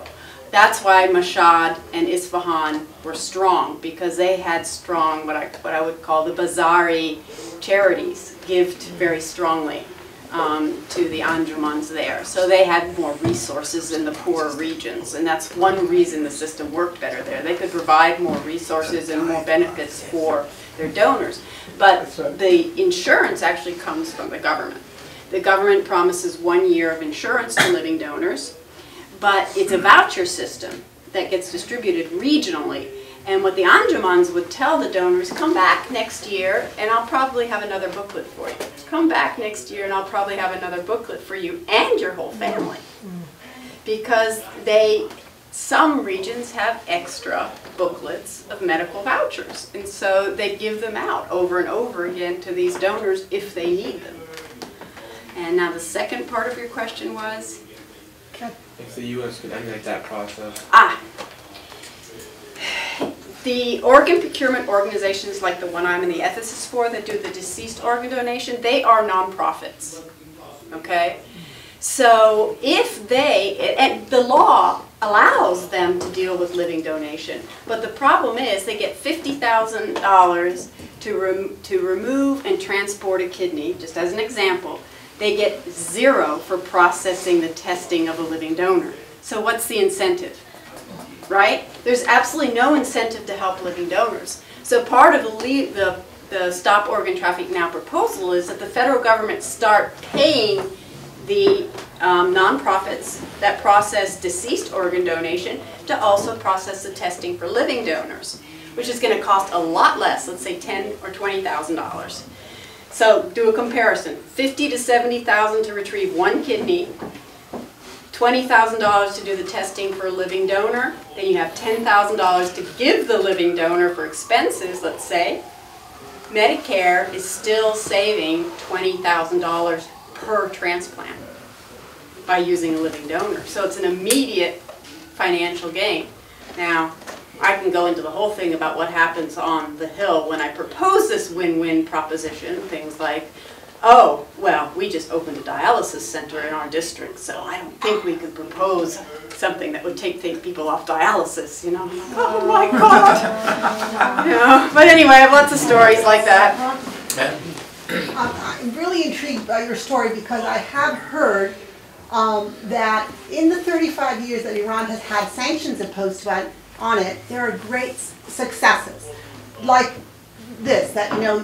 That's why Mashhad and Isfahan were strong, because they had strong, what I would call the Bazari charities, give very strongly to the Anjumans there. So they had more resources in the poorer regions, and that's one reason the system worked better there. They could provide more resources and more benefits for their donors. But the insurance actually comes from the government. The government promises 1 year of insurance to living donors, but it's a voucher system that gets distributed regionally. And what the Anjumans would tell the donors, come back next year and I'll probably have another booklet for you. Come back next year and I'll probably have another booklet for you and your whole family. Because some regions have extra booklets of medical vouchers. And so they give them out over and over again to these donors if they need them. And now the second part of your question was? If the U.S. could emulate that process. The organ procurement organizations like the one I'm in the ethicist for that do the deceased organ donation, they are nonprofits, okay? So if and the law allows them to deal with living donation, but the problem is they get $50,000 to remove and transport a kidney, just as an example. They get 0 for processing the testing of a living donor. So what's the incentive, right? There's absolutely no incentive to help living donors. So part of the Stop Organ Trafficking Now proposal is that the federal government start paying the nonprofits that process deceased organ donation to also process the testing for living donors, which is going to cost a lot less, let's say $10,000 or $20,000. So do a comparison, $50,000 to $70,000 to retrieve 1 kidney, $20,000 to do the testing for a living donor, then you have $10,000 to give the living donor for expenses, let's say, Medicare is still saving $20,000 per transplant by using a living donor. So it's an immediate financial gain. Now, I can go into the whole thing about what happens on the Hill when I propose this win-win proposition, things like, oh, well, we just opened a dialysis center in our district, so I don't think we could propose something that would take people off dialysis, you know? Oh my God! You know? But anyway, I have lots of stories like that. I'm really intrigued by your story because I have heard that in the 35 years that Iran has had sanctions imposed on it, there are great successes. Like this, that, you know,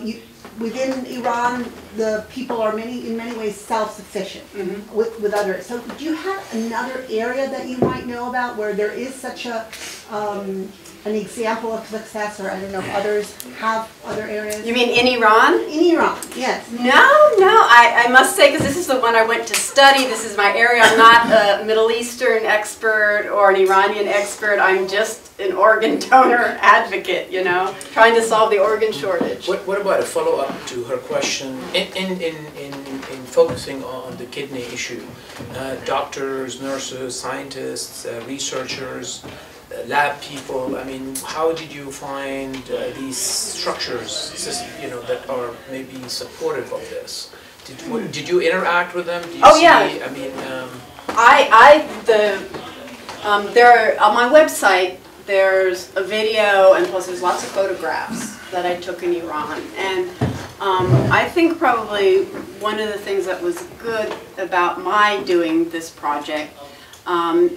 within Iran, the people are in many ways self-sufficient with others. So do you have another area that you might know about where there is such an example of success, or I don't know if others have other areas? You mean in Iran? In Iran, yes. No, I must say, because this is the one I went to study, this is my area. I'm not a Middle Eastern expert or an Iranian expert. I'm just an organ donor advocate, you know, trying to solve the organ shortage. What about a follow-up to her question in focusing on the kidney issue? Doctors, nurses, scientists, researchers, lab people, I mean, how did you find these structures, you know, that are maybe supportive of this? Did you interact with them? Do you see, yeah. I mean, there on my website, there's a video, and plus there's lots of photographs that I took in Iran. And I think probably one of the things that was good about my doing this project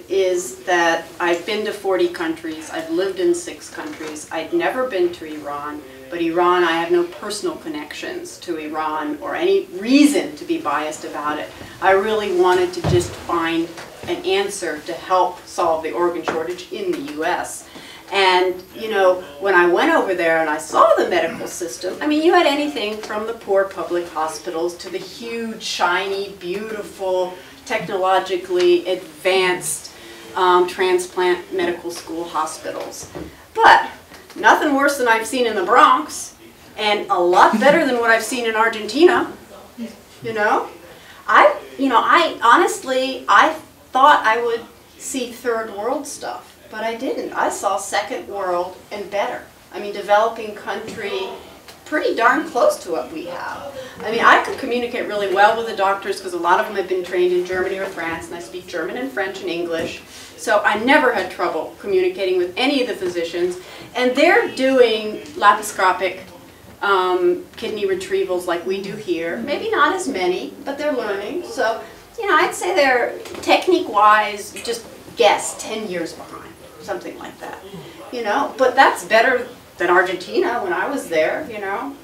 is that I've been to 40 countries, I've lived in 6 countries, I'd never been to Iran, but Iran, I have no personal connections to Iran or any reason to be biased about it. I really wanted to just find an answer to help solve the organ shortage in the US. And, you know, when I went over there and I saw the medical system, I mean, you had anything from the poor public hospitals to the huge, shiny, beautiful, technologically advanced transplant medical school hospitals. But nothing worse than I've seen in the Bronx, and a lot better than what I've seen in Argentina, you know? I honestly, I thought I would see third world stuff, but I didn't. I saw second world and better. I mean, developing country, pretty darn close to what we have. I mean, I could communicate really well with the doctors because a lot of them have been trained in Germany or France, and I speak German and French and English. So I never had trouble communicating with any of the physicians. And they're doing laparoscopic kidney retrievals like we do here. Maybe not as many, but they're learning. So, you know, I'd say they're technique-wise, just guess, 10 years behind, something like that. You know, but that's better than Argentina when I was there, you know.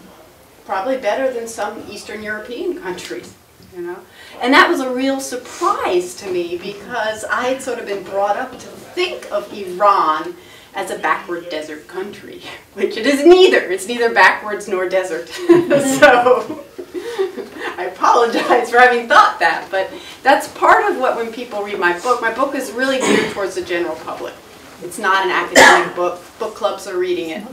Probably better than some Eastern European countries, you know. And that was a real surprise to me because I had sort of been brought up to think of Iran as a backward desert country, which it is neither. It's neither backwards nor desert. So I apologize for having thought that, but that's part of what when people read my book is really geared towards the general public. It's not an academic book. Book clubs are reading it.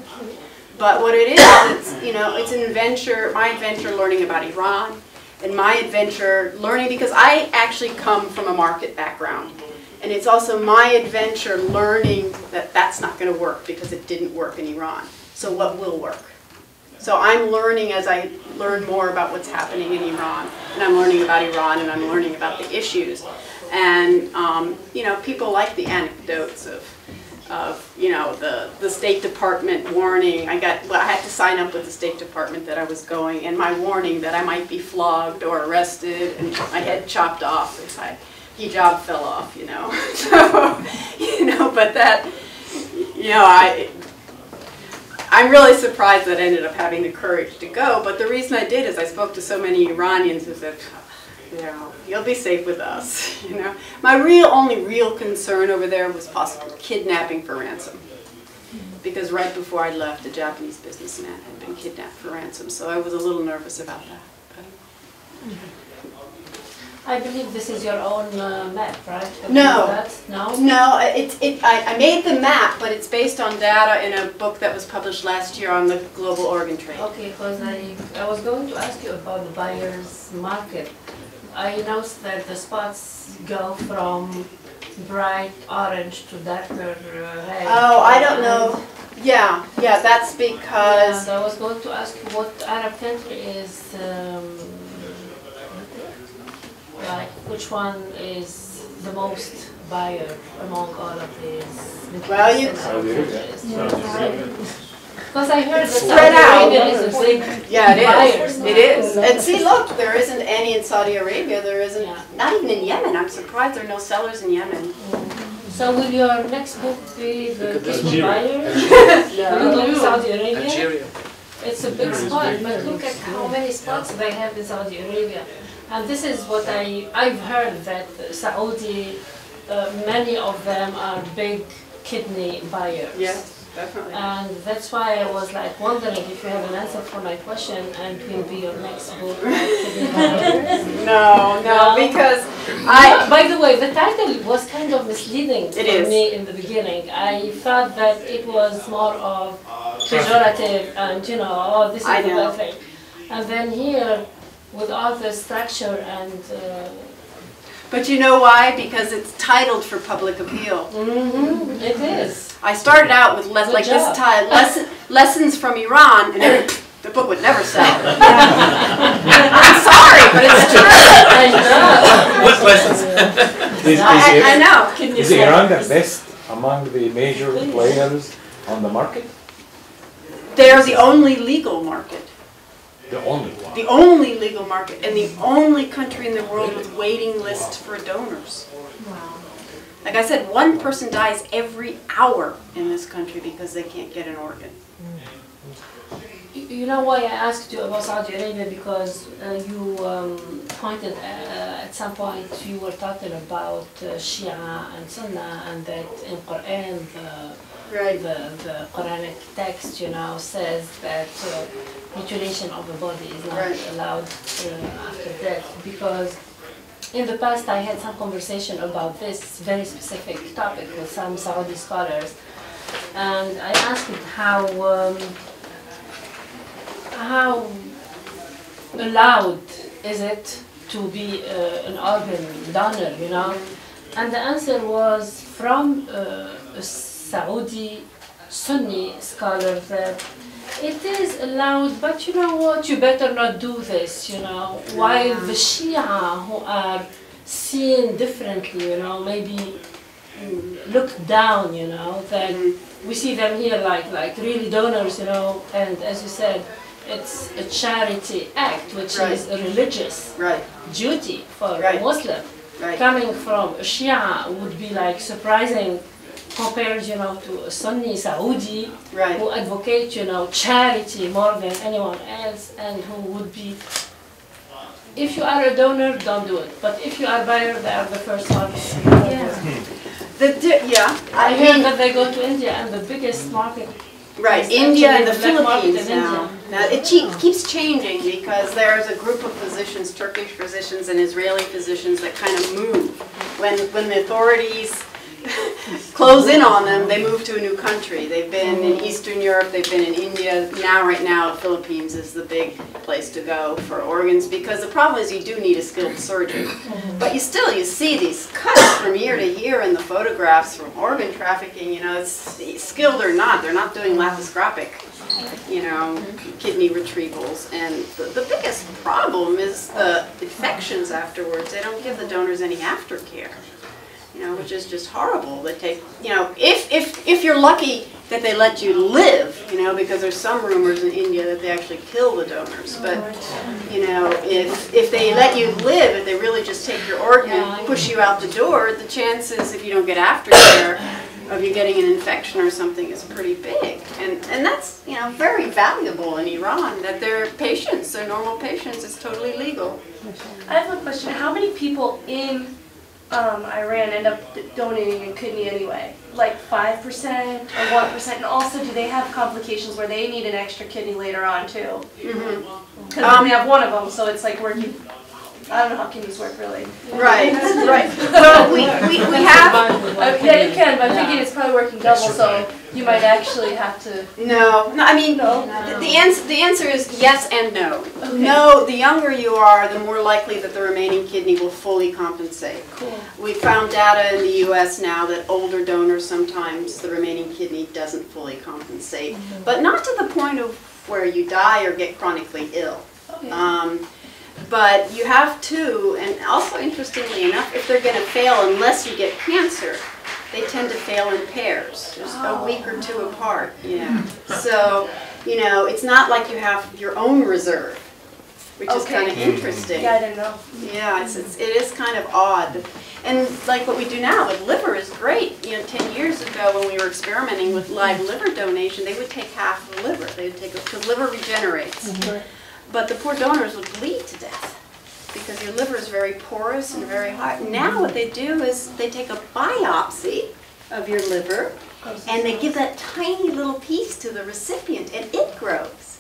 But what it is, it's, you know, it's an adventure, my adventure learning about Iran, and my adventure learning, because I actually come from a market background. And it's also my adventure learning that that's not going to work because it didn't work in Iran. So what will work? So I'm learning as I learn more about what's happening in Iran. And I'm learning about Iran, and I'm learning about the issues. And, you know, people like the anecdotes of you know, the State Department warning. I had to sign up with the State Department that I was going, and my warning that I might be flogged or arrested and my head chopped off if my hijab fell off, you know. So, you know, but that, you know, I'm really surprised that I ended up having the courage to go, but the reason I did is I spoke to so many Iranians who said, you know, you'll be safe with us, you know. My only real concern over there was possible kidnapping for ransom. Because right before I left, a Japanese businessman had been kidnapped for ransom, so I was a little nervous about that. I believe this is your own map, right? No. No? No, I made the map, but it's based on data in a book that was published last year on the global organ trade. Okay, because I was going to ask you about the buyer's market. I noticed that the spots go from bright orange to darker red. Oh, I don't know. Yeah, that's because... Yeah, I was going to ask you what Arab country is, like which one is the most buyer among all of these? Well, you... Because I heard that spread Saudi out. Arabia is a big Yeah, it buyers. is. It is. And see, look, there isn't any in Saudi Arabia. There isn't, not even in Yemen. I'm surprised there are no sellers in Yemen. So will your next book be the people buyers? No. Will you Saudi Arabia? Algeria. It's a big spot, but look at how many spots they have in Saudi Arabia. And this is what I've heard that Saudi, many of them are big kidney buyers. Yes. Definitely. And that's why I was like wondering if you have an answer for my question and will be your next book. No, because By the way, the title was kind of misleading for is. me in the beginning. I thought that it was more of pejorative and oh, this is I the know. bad thing. And then here, with all the structure and But you know why? Because it's titled for public appeal. it is. I started out with like this job. title, Lessons from Iran, and the book would never sell. I'm sorry, but it's true. I know. What lessons? I know. Is Iran the best among the major players on the market? They're the only legal market. The only one. The only legal market, and the only country in the world with waiting lists for donors. Wow. Like I said, one person dies every hour in this country because they can't get an organ. You know why I asked you about Saudi Arabia? Because you pointed at some point you were talking about Shia and Sunnah, and that in Quran the Quranic text says that mutilation of the body is not allowed after death. Because in the past I had some conversation about this very specific topic with some Saudi scholars, and I asked how allowed is it to be an organ donor, And the answer was from a Saudi Sunni scholar that it is allowed, but you know what, you better not do this, while the Shia who are seen differently, maybe looked down, that we see them here like really donors, and as you said, it's a charity act, which is a religious duty for a Muslim. Coming from a Shia would be like surprising compared, to a Sunni Saudi who advocate, charity more than anyone else, and who would be, if you are a donor, don't do it. But if you are a buyer, they are the first ones. I heard that they go to India and the biggest market. India and the black market Philippines in now. Now it keeps changing because there's a group of physicians, Turkish physicians and Israeli physicians, that kind of move. When the authorities close in on them, they move to a new country. They've been in Eastern Europe, they've been in India. Right now, the Philippines is the big place to go for organs, because the problem is you do need a skilled surgeon. But you see these cuts from year to year in the photographs from organ trafficking. It's skilled or not, they're not doing laparoscopic, kidney retrievals. And the biggest problem is the infections afterwards. They don't give the donors any aftercare. Which is just horrible. They take, if you're lucky that they let you live, because there's some rumors in India that they actually kill the donors. But, if they let you live, if they really just take your organ and push you out the door, the chances, if you don't get aftercare, of you getting an infection or something is pretty big. And that's, very valuable in Iran, that their patients, their normal patients, is totally legal. I have a question. How many people in Iran end up donating a kidney anyway? Like 5% or 1%? And also, do they have complications where they need an extra kidney later on too? Because we have one of them, so it's like working I don't know how kidneys work really. Right, right. Well, we have, Yeah, you can, but I'm thinking it's probably working double, so you might actually have to. no, I mean, No? the answer is yes and no. Okay. No, the younger you are, the more likely that the remaining kidney will fully compensate. Cool. We found data in the US now that older donors, sometimes the remaining kidney doesn't fully compensate, but not to the point of where you die or get chronically ill. Okay. But you have to, and also interestingly enough, if they're going to fail unless you get cancer, they tend to fail in pairs, just a week or two apart. Yeah. So, you know, it's not like you have your own reserve, which is kind of interesting. Yeah, I didn't know. Yeah, it is kind of odd. And like what we do now with liver is great. You know, 10 years ago when we were experimenting with live liver donation, they would take half of the liver. They would take it, because liver regenerates. But the poor donors would bleed to death because your liver is very porous and very hard. Now what they do is they take a biopsy of your liver and they give that tiny little piece to the recipient and it grows.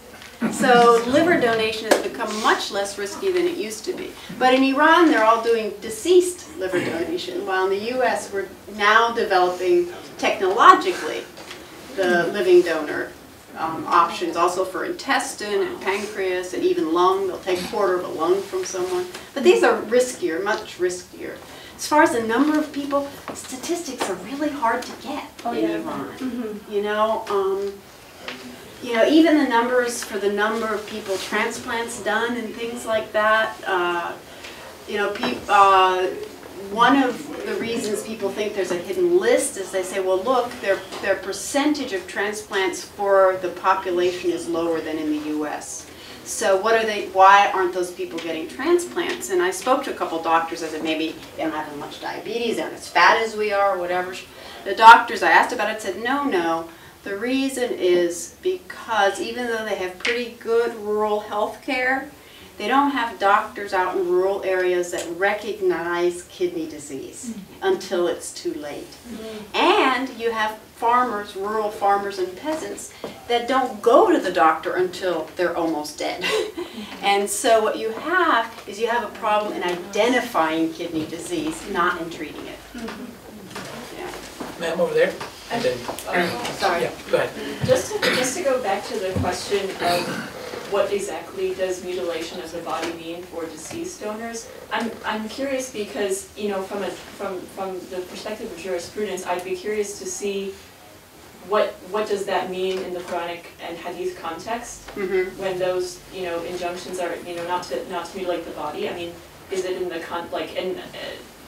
So liver donation has become much less risky than it used to be. But in Iran, they're all doing deceased liver donation, while in the US, we're now developing technologically the living donor options, also for intestine and pancreas and even lung. They'll take a quarter of a lung from someone. But these are riskier, much riskier. As far as the number of people, statistics are really hard to get in Iran. You know, even the numbers for the number of people transplants done and things like that. You know, one of the reasons people think there's a hidden list is they say, well, look, their percentage of transplants for the population is lower than in the U.S. So why aren't those people getting transplants? And I spoke to a couple doctors. I said, maybe they don't have as much diabetes, they're not as fat as we are, or whatever. The doctors I asked about it said, no. The reason is because even though they have pretty good rural health care, they don't have doctors out in rural areas that recognize kidney disease until it's too late. And you have farmers, rural farmers and peasants, that don't go to the doctor until they're almost dead. And so what you have is you have a problem in identifying kidney disease, not in treating it. Yeah. Ma'am, over there. And then, sorry. Yeah, go ahead. Just to go back to the question of what exactly does mutilation of the body mean for deceased donors, I'm curious because, you know, from the perspective of jurisprudence, I'd be curious to see what does that mean in the Quranic and Hadith context when those, you know, injunctions are, you know, not to mutilate the body. I mean, is it in the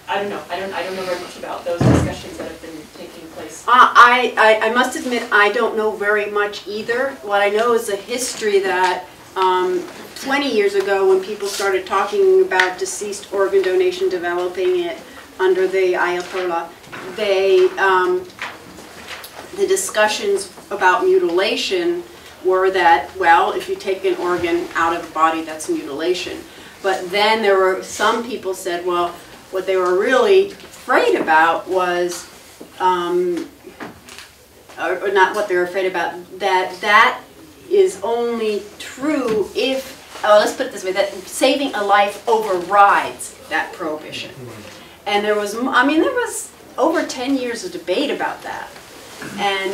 I don't know. I don't know very much about those discussions that have been taking place. I must admit I don't know very much either. What I know is a history that 20 years ago when people started talking about deceased organ donation, developing it under the Ayatollah, the discussions about mutilation were that, well, if you take an organ out of the body, that's mutilation. But then there were some people said, well, what they were really afraid about was, or not what they were afraid about, that is only true if, let's put it this way, that saving a life overrides that prohibition. And there was over 10 years of debate about that. And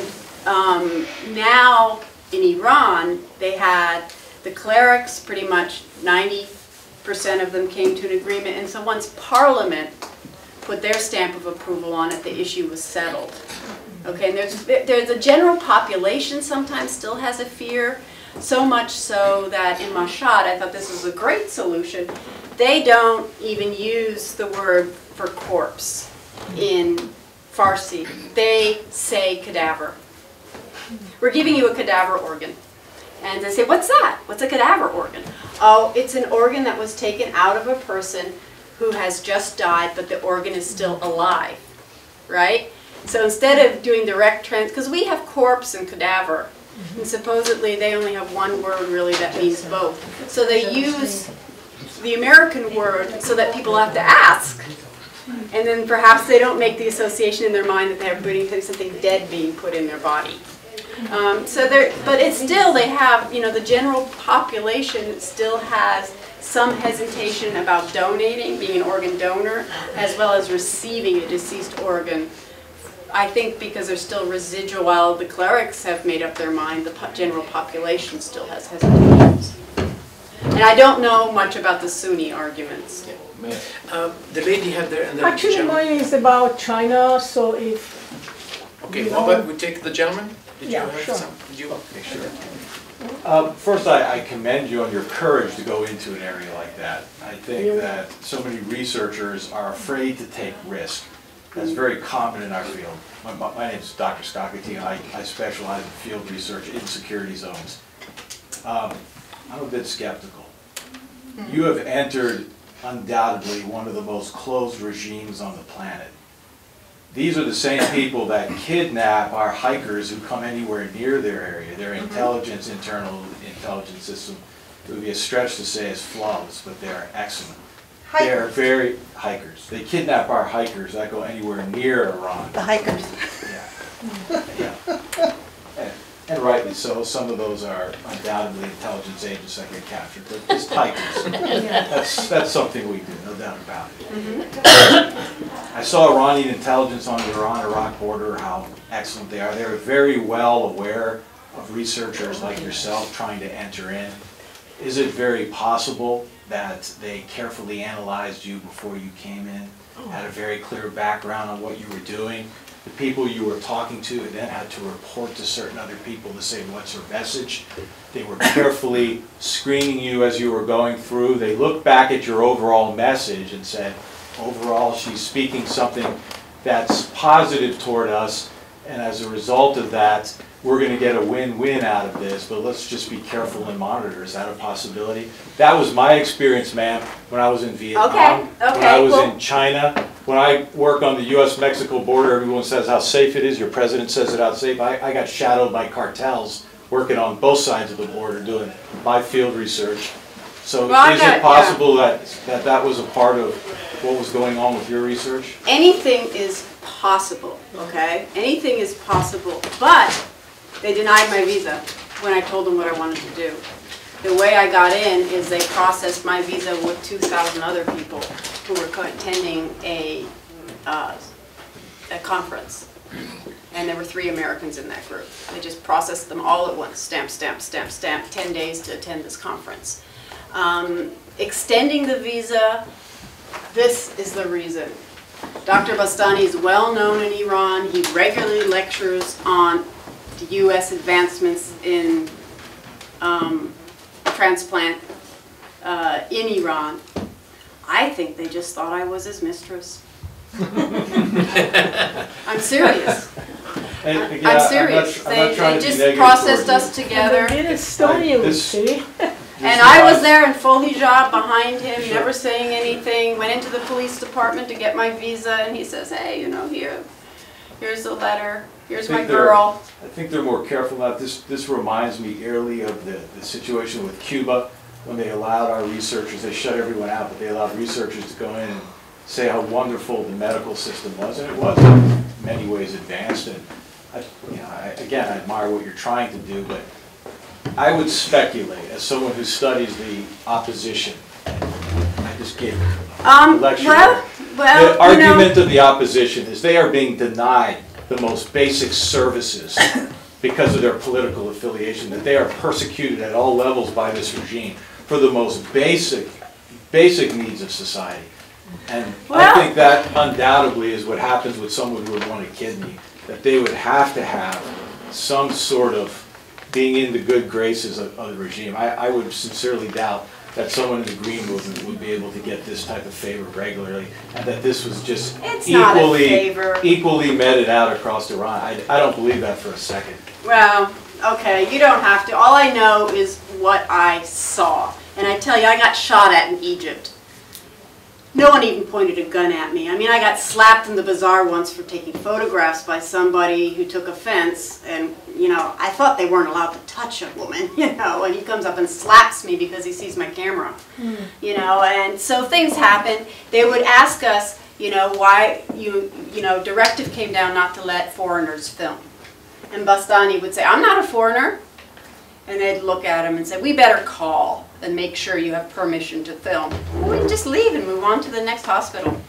now in Iran, they had the clerics, pretty much 90% of them came to an agreement, and so once Parliament put their stamp of approval on it, the issue was settled. Okay, and there's a general population sometimes still has a fear, so much so that in Mashhad, I thought this was a great solution. They don't even use the word for corpse in Farsi. They say cadaver. We're giving you a cadaver organ. And they say, what's that? What's a cadaver organ? Oh, it's an organ that was taken out of a person who has just died, but the organ is still alive, right? So instead of doing direct because we have corpse and cadaver, and supposedly they only have one word really that means both. So they use the American word so that people have to ask. And then perhaps they don't make the association in their mind that they're putting something dead being put in their body. But it's still, they have, you know, the general population still has some hesitation about donating, being an organ donor, as well as receiving a deceased organ. I think because there's still residual, while the clerics have made up their mind, the general population still has hesitations. And I don't know much about the Sunni arguments. The lady had there and the Actually, gentleman. mine is about China, so if... Okay, how about we take the gentleman? Did Yeah, you have sure. some? Did you? Okay, sure. First, I commend you on your courage to go into an area like that. I think that so many researchers are afraid to take risk. That's very common in our field. My name is Dr. Skakati, and I specialize in field research in security zones. I'm a bit skeptical. You have entered, undoubtedly, one of the most closed regimes on the planet. These are the same people that kidnap our hikers who come anywhere near their area. Their intelligence, internal intelligence system, it would be a stretch to say is flawless, but they are excellent. They're very hikers. They kidnap our hikers that go anywhere near Iran. The hikers. Yeah. And rightly so. Some of those are undoubtedly intelligence agents that get captured, but just hikers. That's something we do, no doubt about it. I saw Iranian intelligence on the Iran-Iraq border, how excellent they are. They're very well aware of researchers like yourself trying to enter in. Is it very possible that they carefully analyzed you before you came in, had a very clear background on what you were doing? The people you were talking to and then had to report to certain other people to say what's her message. They were carefully screening you as you were going through. They looked back at your overall message and said, overall she's speaking something that's positive toward us, and as a result of that, we're going to get a win-win out of this, but let's just be careful and monitor. Is that a possibility? That was my experience, ma'am, when I was in Vietnam, when I was in China. When I work on the U.S.-Mexico border, everyone says how safe it is. Your president says it how safe. I got shadowed by cartels working on both sides of the border doing my field research. So is it possible that was a part of what was going on with your research? Anything is possible, okay? Anything is possible, but they denied my visa when I told them what I wanted to do. The way I got in is they processed my visa with 2,000 other people who were attending a conference. And there were 3 Americans in that group. They just processed them all at once, stamp, stamp, stamp, stamp, 10 days to attend this conference. Extending the visa, this is the reason. Dr. Bastani is well known in Iran. He regularly lectures on the U.S. advancements in transplant in Iran. I think they just thought I was his mistress. I'm serious. I'm serious. They just processed us together. And the Estonian, see? And I was there in full hijab behind him, never saying anything. Went into the police department to get my visa, and he says, hey, you know, here's the letter. Here's my girl. I think they're more careful about this. This reminds me eerily of the situation with Cuba when they allowed our researchers, they shut everyone out, but they allowed researchers to go in and say how wonderful the medical system was, and it was in many ways advanced. And again, I admire what you're trying to do, but I would speculate, as someone who studies the opposition, I just gave a lecture. The argument of the opposition is they are being denied the most basic services because of their political affiliation, that they are persecuted at all levels by this regime for the most basic needs of society. And I think that undoubtedly is what happens with someone who would want a kidney, that they would have to have some sort of being in the good graces of the regime. I would sincerely doubt that someone in the Green Movement would be able to get this type of favor regularly, and that this was just equally meted out across Iran. I don't believe that for a second. Well, okay, you don't have to. All I know is what I saw. And I tell you, I got shot at in Egypt. No one even pointed a gun at me. I mean, I got slapped in the bazaar once for taking photographs by somebody who took offense, and, you know, I thought they weren't allowed to touch a woman, you know, and he comes up and slaps me because he sees my camera, you know, and so things happen. They would ask us, you know, why you know, directive came down not to let foreigners film. And Bastani would say, I'm not a foreigner. And they'd look at him and say, we better call. and make sure you have permission to film. We can just leave and move on to the next hospital.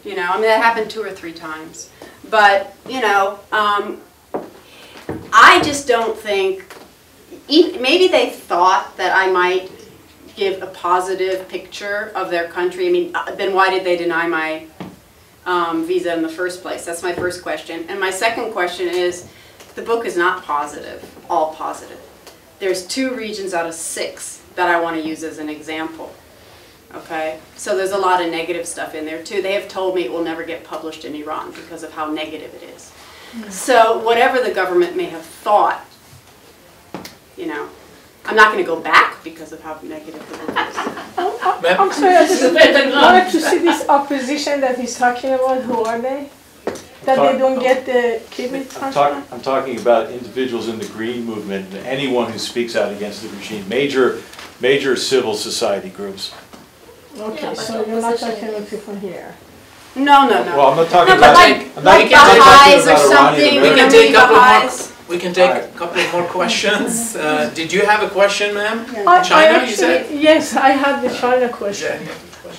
You know, I mean, that happened 2 or 3 times. But, you know, I just don't think, maybe they thought that I might give a positive picture of their country. I mean, then why did they deny my visa in the first place? That's my first question. And my second question is, the book is not positive, all positive. There's 2 regions out of 6 that I want to use as an example. Okay, so there's a lot of negative stuff in there too. They have told me it will never get published in Iran because of how negative it is. So whatever the government may have thought, you know, I'm not going to go back because of how negative the book is. I'm sorry, I just wanted to see this opposition that he's talking about. Who are they? That they don't get the kidney transplant? I'm talking about individuals in the Green Movement, anyone who speaks out against the regime, major civil society groups. Okay, Yeah, so you're not talking about people here. No. Well, I'm not talking No, but about like Baha'is or something. We can take a couple of more. Baha'is. We can take a couple of more questions. Did you have a question, ma'am? I China, actually, you said? yes, I had the China question.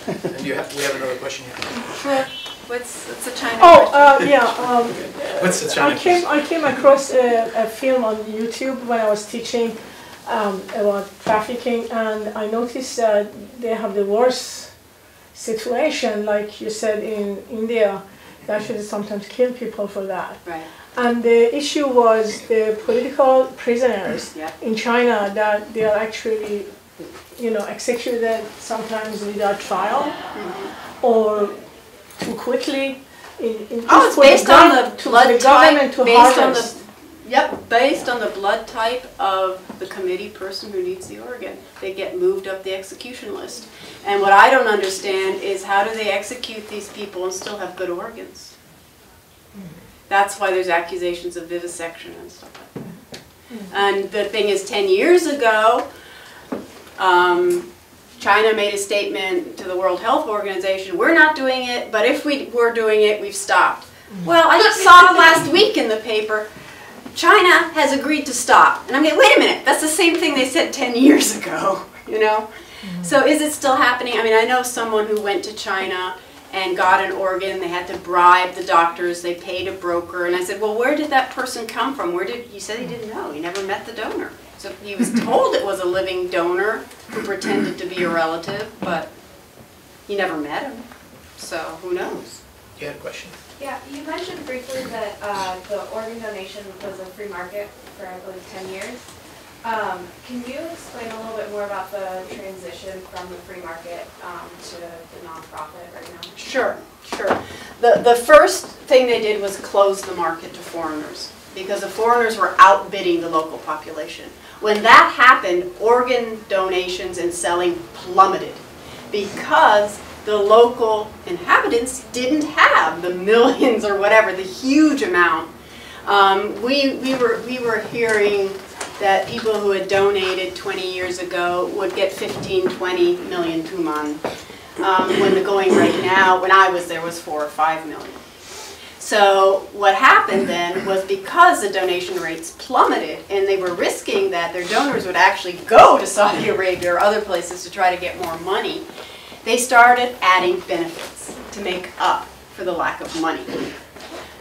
And we have another question here. What's the China Oh, question? What's the China I came across a film on YouTube when I was teaching about trafficking, and I noticed that they have the worst situation, like you said, in India. They actually sometimes kill people for that. Right. And the issue was the political prisoners in China, that they are actually, you know, executed sometimes without trial or too quickly. It's based on the blood type, based on the blood type of the committee person who needs the organ. They get moved up the execution list. And what I don't understand is, how do they execute these people and still have good organs? That's why there's accusations of vivisection and stuff like that. And the thing is, 10 years ago, China made a statement to the World Health Organization, we're not doing it, but if we were doing it, we've stopped. Well, I just saw last week in the paper, China has agreed to stop. And I'm going, wait a minute, that's the same thing they said 10 years ago, you know? So is it still happening? I mean, I know someone who went to China and got an organ. They had to bribe the doctors. They paid a broker. And I said, well, where did that person come from? He said he didn't know. He never met the donor. So he was told it was a living donor who pretended to be a relative, but he never met him. So who knows? You had a question? Yeah, you mentioned briefly that the organ donation was a free market for, I believe, 10 years. Can you explain a little bit more about the transition from the free market to the nonprofit right now? Sure. The first thing they did was close the market to foreigners, because the foreigners were outbidding the local population. When that happened, organ donations and selling plummeted, because the local inhabitants didn't have the millions or whatever, the huge amount. We were hearing that people who had donated 20 years ago would get 15, 20 million tuman, when the going rate now, when I was there, was 4 or 5 million. So what happened then was, because the donation rates plummeted and they were risking that their donors would actually go to Saudi Arabia or other places to try to get more money, they started adding benefits to make up for the lack of money.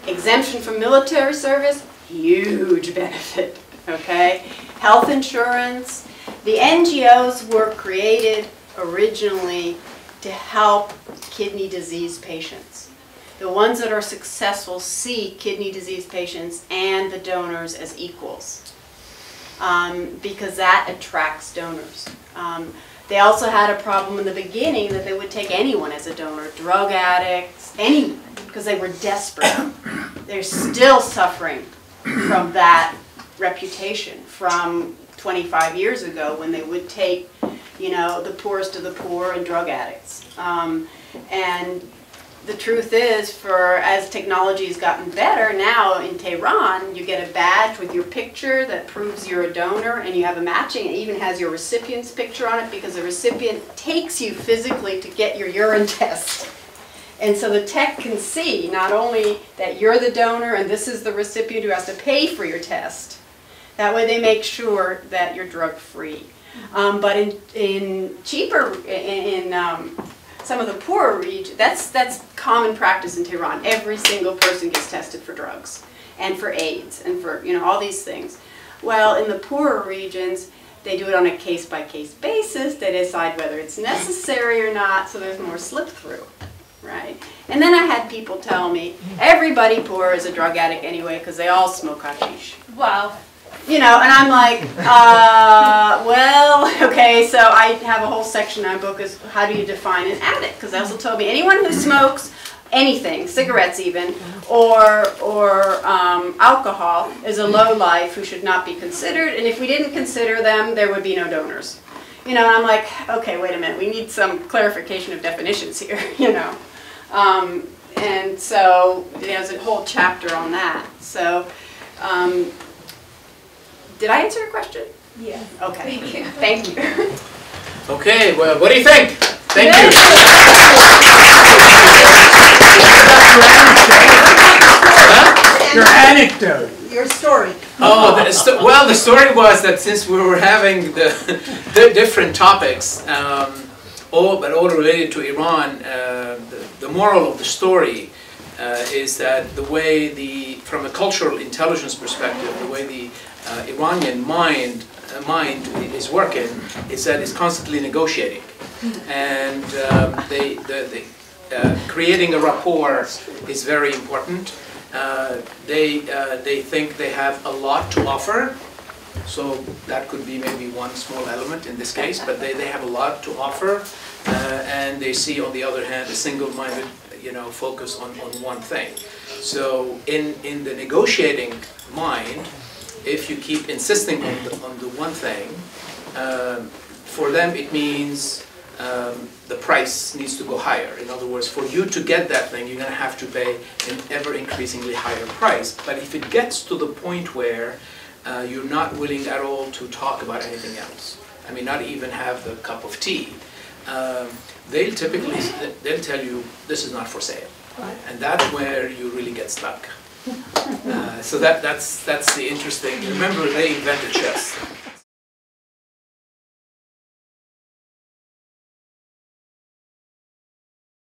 Exemption from military service, huge benefit, okay? Health insurance. The NGOs were created originally to help kidney disease patients. The ones that are successful see kidney disease patients and the donors as equals, because that attracts donors. They also had a problem in the beginning that they would take anyone as a donor, drug addicts, anyone, because they were desperate. They're still suffering from that reputation from 25 years ago, when they would take, you know, the poorest of the poor and drug addicts. And the truth is, as technology has gotten better, now in Tehran, you get a badge with your picture that proves you're a donor, and you have a matching. It even has your recipient's picture on it, because the recipient takes you physically to get your urine test. And so the tech can see not only that you're the donor and this is the recipient who has to pay for your test. That way they make sure that you're drug-free. But in cheaper, in some of the poorer regions, that's common practice in Tehran. Every single person gets tested for drugs and for AIDS and for, you know, all these things. Well, in the poorer regions, they do it on a case-by-case basis. They decide whether it's necessary or not, so there's more slip-through, right? And then I had people tell me, everybody poor is a drug addict anyway because they all smoke hashish. Wow. You know, and I'm like, well, okay, so I have a whole section in my book is how do you define an addict? Because they also told me anyone who smokes anything, cigarettes even, or alcohol is a low life who should not be considered, and if we didn't consider them, there would be no donors. You know, and I'm like, okay, wait a minute, we need some clarification of definitions here, you know. And so there's a whole chapter on that. So, did I answer your question? Yeah. Okay. Thank you. Okay, well, what do you think? Thank you. Your anecdote. Your story. Oh, well, the story was that since we were having the different topics, all related to Iran, the moral of the story is that the way from a cultural intelligence perspective, the way the Iranian mind is working is that it's constantly negotiating, and creating a rapport is very important. They think they have a lot to offer, so that could be maybe one small element in this case, but they have a lot to offer, and they see on the other hand a single-minded, you know, focus on one thing. So in the negotiating mind, if you keep insisting on the one thing, for them it means the price needs to go higher. In other words, for you to get that thing, you're going to have to pay an ever-increasingly higher price. But if it gets to the point where you're not willing at all to talk about anything else, I mean, not even have the cup of tea, they'll tell you, this is not for sale. And that's where you really get stuck. So that's the interesting. Remember, they invented chess.